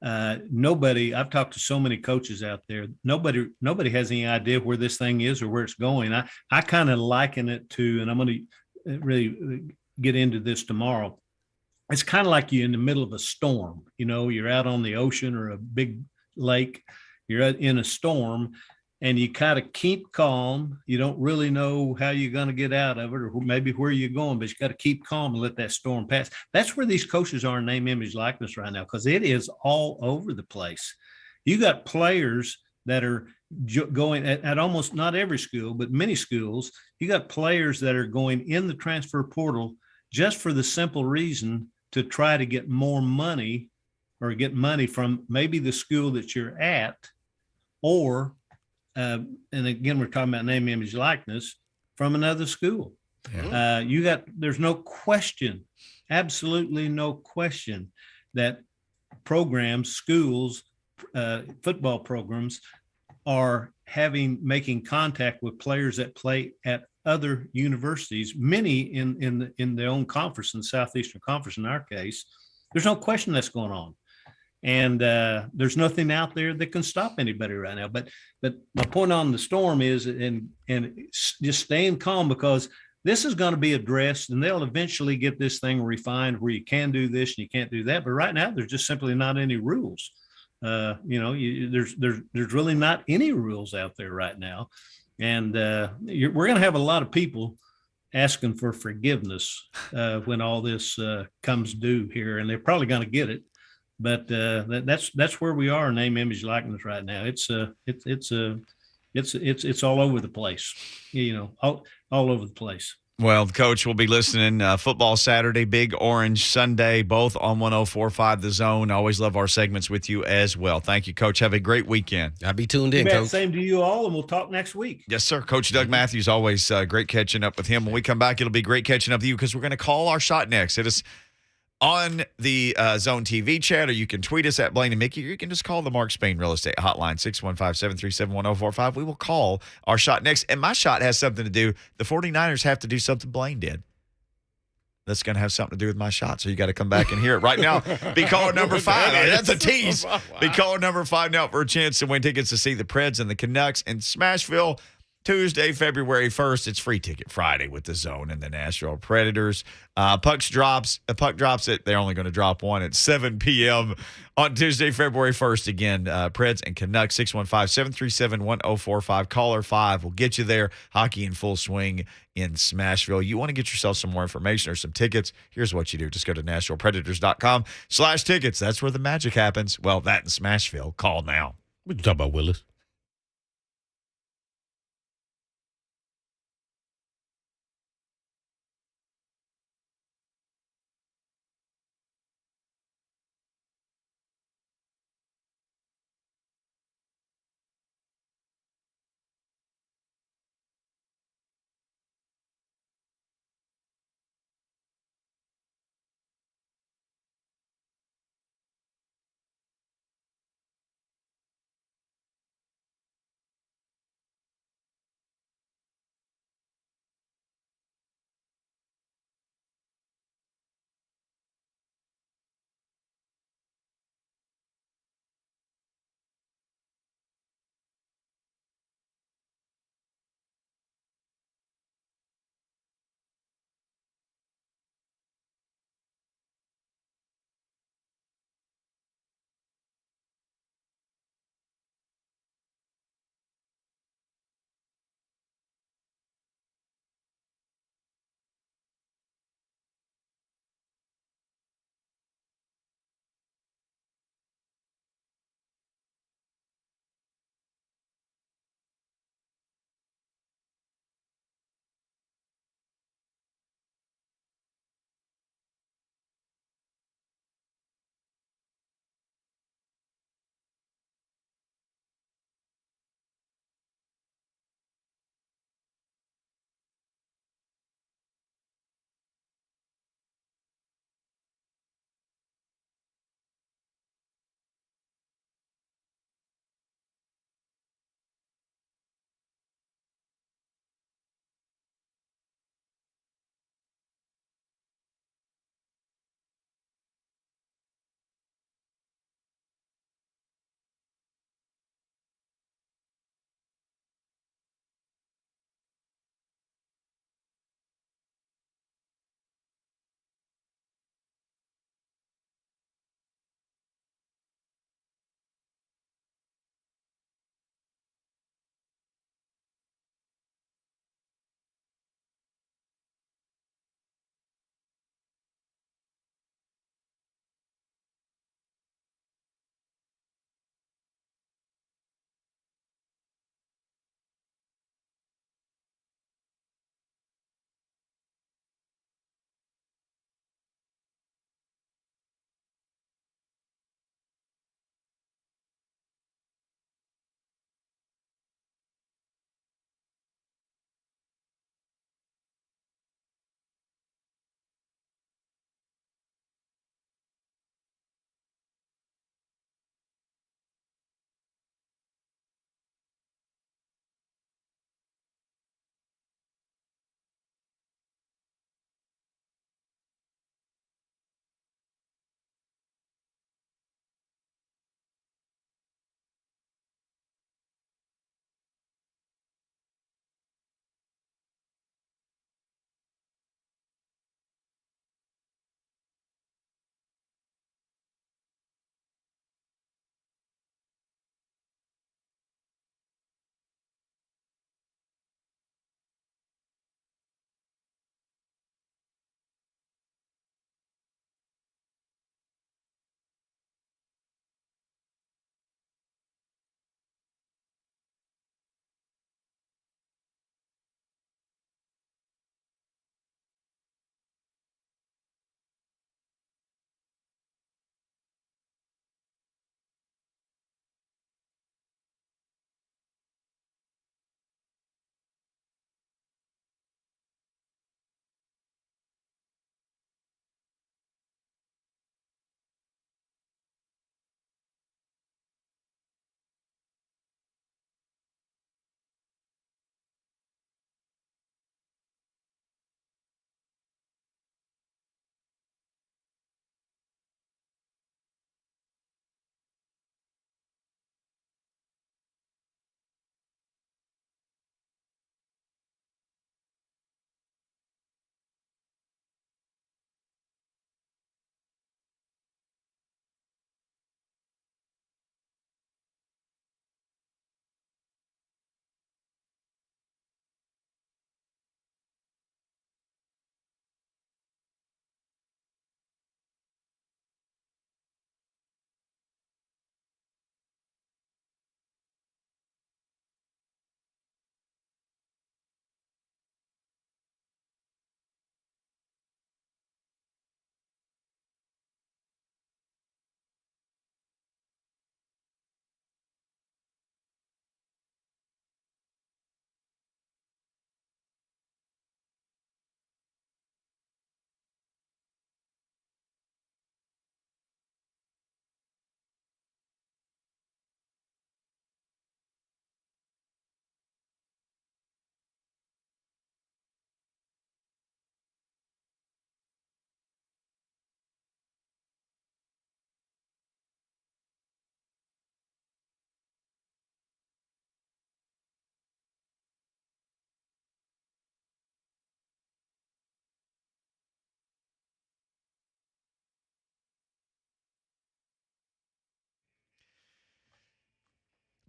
I've talked to so many coaches out there. Nobody has any idea where this thing is or where it's going. I kind of liken it to, and I'm going to really get into this tomorrow. It's kind of like you're in the middle of a storm. You're out on the ocean or a big lake. You're in a storm, and you kind of keep calm. You don't really know how you're going to get out of it or maybe where you're going, but you got to keep calm and let that storm pass. That's where these coaches are in name, image, likeness right now, because it is all over the place. You got players that are going at almost not every school, but many schools. You got players that are going in the transfer portal just for the simple reason to try to get more money or get money from maybe the school that you're at, or and again, we're talking about name, image, likeness from another school. Yeah. There's no question, absolutely no question that programs, schools, football programs are making contact with players that play at other universities, many in their own conference, in the Southeastern Conference in our case. There's no question that's going on. And there's nothing out there that can stop anybody right now. But my point on the storm is, and just staying calm, because this is going to be addressed, and they'll eventually get this thing refined where you can do this and you can't do that. But right now, there's just simply not any rules. There's really not any rules out there right now, and we're going to have a lot of people asking for forgiveness when all this comes due here, and they're probably going to get it. But that's where we are in name, image, likeness right now. It's all over the place, all over the place. Well, the coach will be listening football Saturday, Big Orange Sunday, both on 104.5 The Zone. I always love our segments with you as well. Thank you, Coach. Have a great weekend. I'll be tuned in, Coach. Same to you all, and we'll talk next week. Yes, sir. Coach Doug Mathews, always great catching up with him. When we come back, it'll be great catching up with you because we're going to call our shot next. It is on the Zone TV chat, or you can tweet us at Blaine and Mickey, or you can just call the Mark Spain Real Estate Hotline, 615-737-1045. We will call our shot next. And my shot has something to do. The 49ers have to do something Blaine did. That's going to have something to do with my shot. So you got to come back and hear it right now. Be caller number 5. That's a tease. Wow. Be caller number 5 now for a chance to win tickets to see the Preds and the Canucks in Smashville. Tuesday, February 1st, it's Free Ticket Friday with the Zone and the Nashville Predators. Puck drops it. They're only going to drop one at 7 p.m. on Tuesday, February 1st. Again, Preds and Canucks, 615-737-1045. Caller 5 will get you there. Hockey in full swing in Smashville. You want to get yourself some more information or some tickets, here's what you do. Just go to NashvillePredators.com/tickets. That's where the magic happens. Well, that in Smashville. Call now. We can talk about Willis.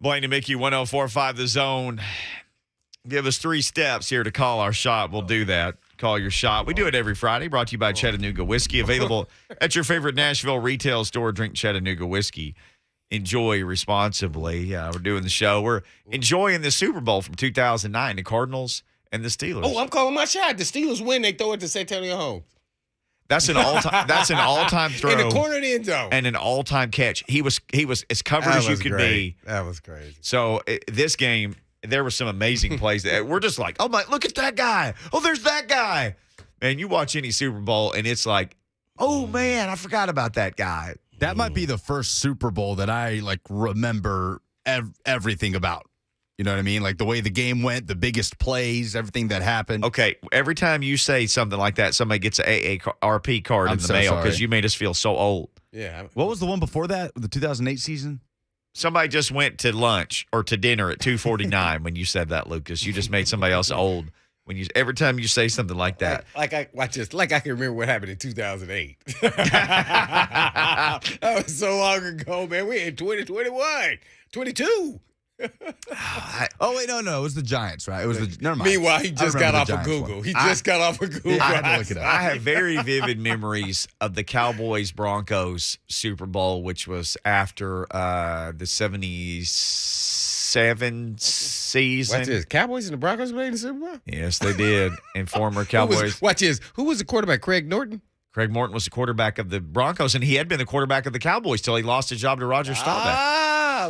Blaine and Mickey, 104.5 The Zone. Give us 3 steps here to call our shot. We'll do that. Call your shot. We do it every Friday. Brought to you by Chattanooga Whiskey. Available at your favorite Nashville retail store. Drink Chattanooga Whiskey. Enjoy responsibly. We're doing the show. We're enjoying the Super Bowl from 2009, the Cardinals and the Steelers. Oh, I'm calling my shot. The Steelers win. They throw it to Santonio Holmes. That's an all-time throw. In the corner of the end zone. And an all-time catch. He was as covered as you could be. That was crazy. So this game, there were some amazing plays. We're just like, oh my, look at that guy. Oh, there's that guy. Man, you watch any Super Bowl and it's like, oh man, I forgot about that guy. That might be the first Super Bowl that I remember everything about. You know what I mean? Like the way the game went, the biggest plays, everything that happened. Okay, every time you say something like that, somebody gets an AARP card in the mail because you made us feel so old. Yeah. What was the one before that? The 2008 season? Somebody just went to lunch or to dinner at 2:49 when you said that, Lucas. You just made somebody else old. Every time you say something like that. Like I can remember what happened in 2008. That was so long ago, man. We're in 2021, 22. Oh, wait, no. It was the Giants, right? It was never mind. Meanwhile, he just got off of Google. One. He just got off of Google. Yeah, I had to look it up. I have very vivid memories of the Cowboys-Broncos Super Bowl, which was after the 77 season. Watch this. Cowboys and the Broncos played in the Super Bowl? Yes, they did. And former Cowboys. Watch this. Who was the quarterback? Craig Norton? Craig Morton was the quarterback of the Broncos, and he had been the quarterback of the Cowboys till he lost his job to Roger Staubach.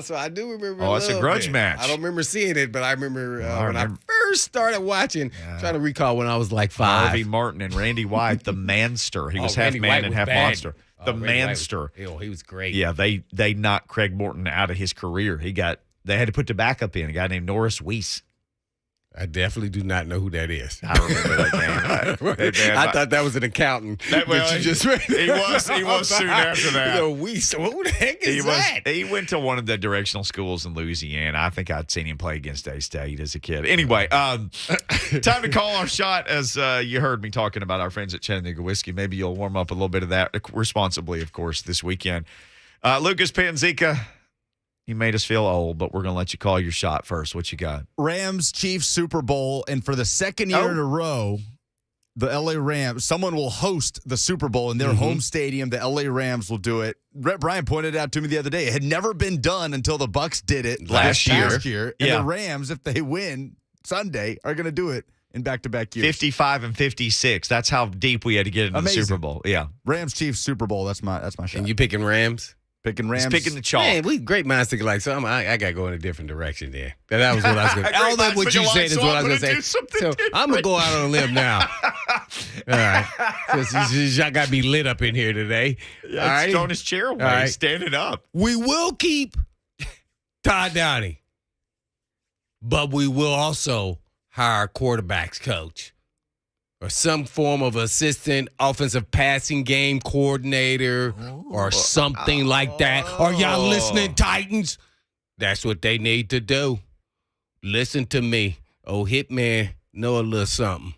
So I do remember. Oh, it's a grudge match. I don't remember seeing it, but I remember when I first started watching. Trying to recall when I was like 5. Harvey Martin and Randy White, the manster. He was half Randy man White and was half bad. monster. The manster. He was great. Yeah, they knocked Craig Morton out of his career. They had to put the backup in, a guy named Norris Weiss. I definitely do not know who that is. I remember that game. I thought that was an accountant. He was soon after that. Who the heck is that? He went to one of the directional schools in Louisiana. I think I'd seen him play against A-State as a kid. Anyway, time to call our shot. As you heard me talking about our friends at Chattanooga Whiskey. Maybe you'll warm up a little bit of that responsibly, of course, this weekend. Lucas Panzica, you made us feel old, but we're going to let you call your shot first. What you got? Rams Chiefs Super Bowl, and for the second year in a row, the LA Rams, someone will host the Super Bowl in their home stadium. The LA Rams will do it. Brett Bryan pointed it out to me the other day. It had never been done until the Bucs did it last year. And the Rams, if they win Sunday, are going to do it in back-to-back years. 55 and 56. That's how deep we had to get into the Super Bowl. Yeah. Rams Chiefs Super Bowl. That's my shot. And you picking Rams? Picking Rams. He's picking the chalk. Man, we great minds think alike. So I got to go in a different direction there. That was what I was going to say. All that what you said is what I was going to say. So I'm going to go out on a limb now. All right. Y'all got me lit up in here today. Yeah, all right. throwing his chair away. All right. He's standing up. We will keep Todd Downey, but we will also hire a quarterbacks coach or some form of assistant offensive passing game coordinator or something like that. Are y'all listening, Titans? That's what they need to do. Listen to me. Oh, Hitman, know a little something.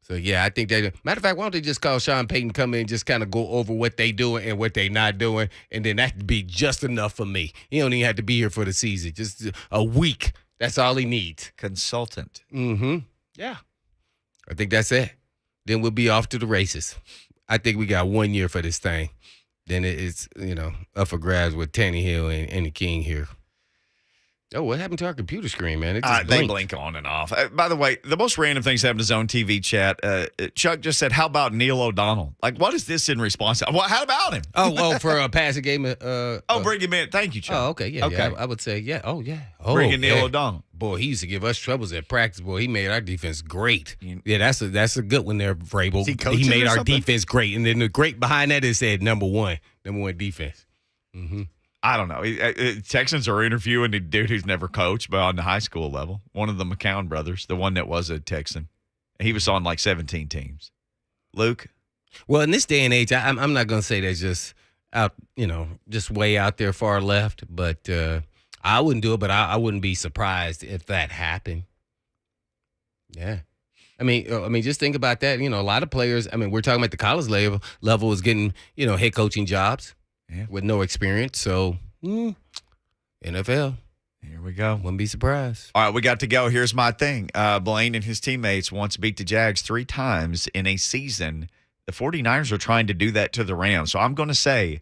So, yeah, I think matter of fact, why don't they just call Sean Payton, come in and just kind of go over what they doing and what they not doing, and then that'd be just enough for me. He don't even have to be here for the season. Just a week. That's all he needs. Consultant. Mm-hmm. Yeah. I think that's it. Then we'll be off to the races. I think we got 1 year for this thing. Then it's, up for grabs with Tannehill and the King here. Oh, what happened to our computer screen, man? It just they blink on and off. By the way, the most random things happened to Zone TV chat. Chuck just said, how about Neil O'Donnell? Like, what is this in response to? Well, how about him? For a passing game. Bring him in. Thank you, Chuck. Oh, okay. Yeah, okay. yeah. I would say, yeah. Oh, yeah. Bring in Neil O'Donnell. Boy, he used to give us troubles at practice. Boy, he made our defense great. Yeah, that's a good one there, Vrabel. He made our defense great. And then the great behind that is said number one defense. Mm-hmm. I don't know. Texans are interviewing the dude who's never coached, but on the high school level. One of the McCown brothers, the one that was a Texan. He was on like 17 teams. Luke? Well, in this day and age, I'm not going to say that's just out, just way out there far left, but I wouldn't do it, but I wouldn't be surprised if that happened. Yeah. I mean, just think about that. A lot of players, we're talking about the college level is getting, head coaching jobs with no experience. So, NFL. Here we go. Wouldn't be surprised. All right, we got to go. Here's my thing. Blaine and his teammates once beat the Jags 3 times in a season. The 49ers are trying to do that to the Rams. So I'm going to say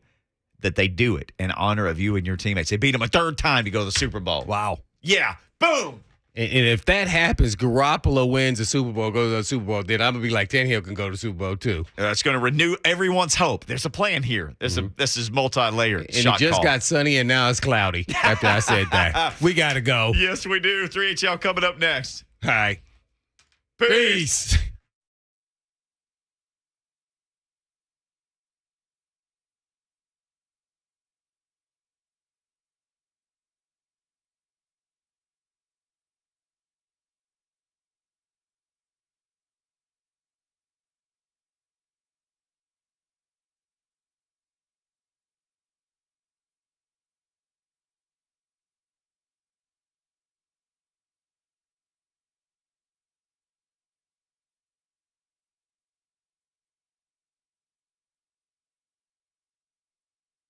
that they do it in honor of you and your teammates. They beat them a 3rd time to go to the Super Bowl. Wow. Yeah. Boom. And if that happens, Garoppolo wins the Super Bowl, goes to the Super Bowl, then I'm going to be like, Tannehill can go to the Super Bowl too. It's going to renew everyone's hope. There's a plan here. This is multi-layered. And it just got sunny and now it's cloudy after I said that. We got to go. Yes, we do. 3HL coming up next. All right. Peace. Peace.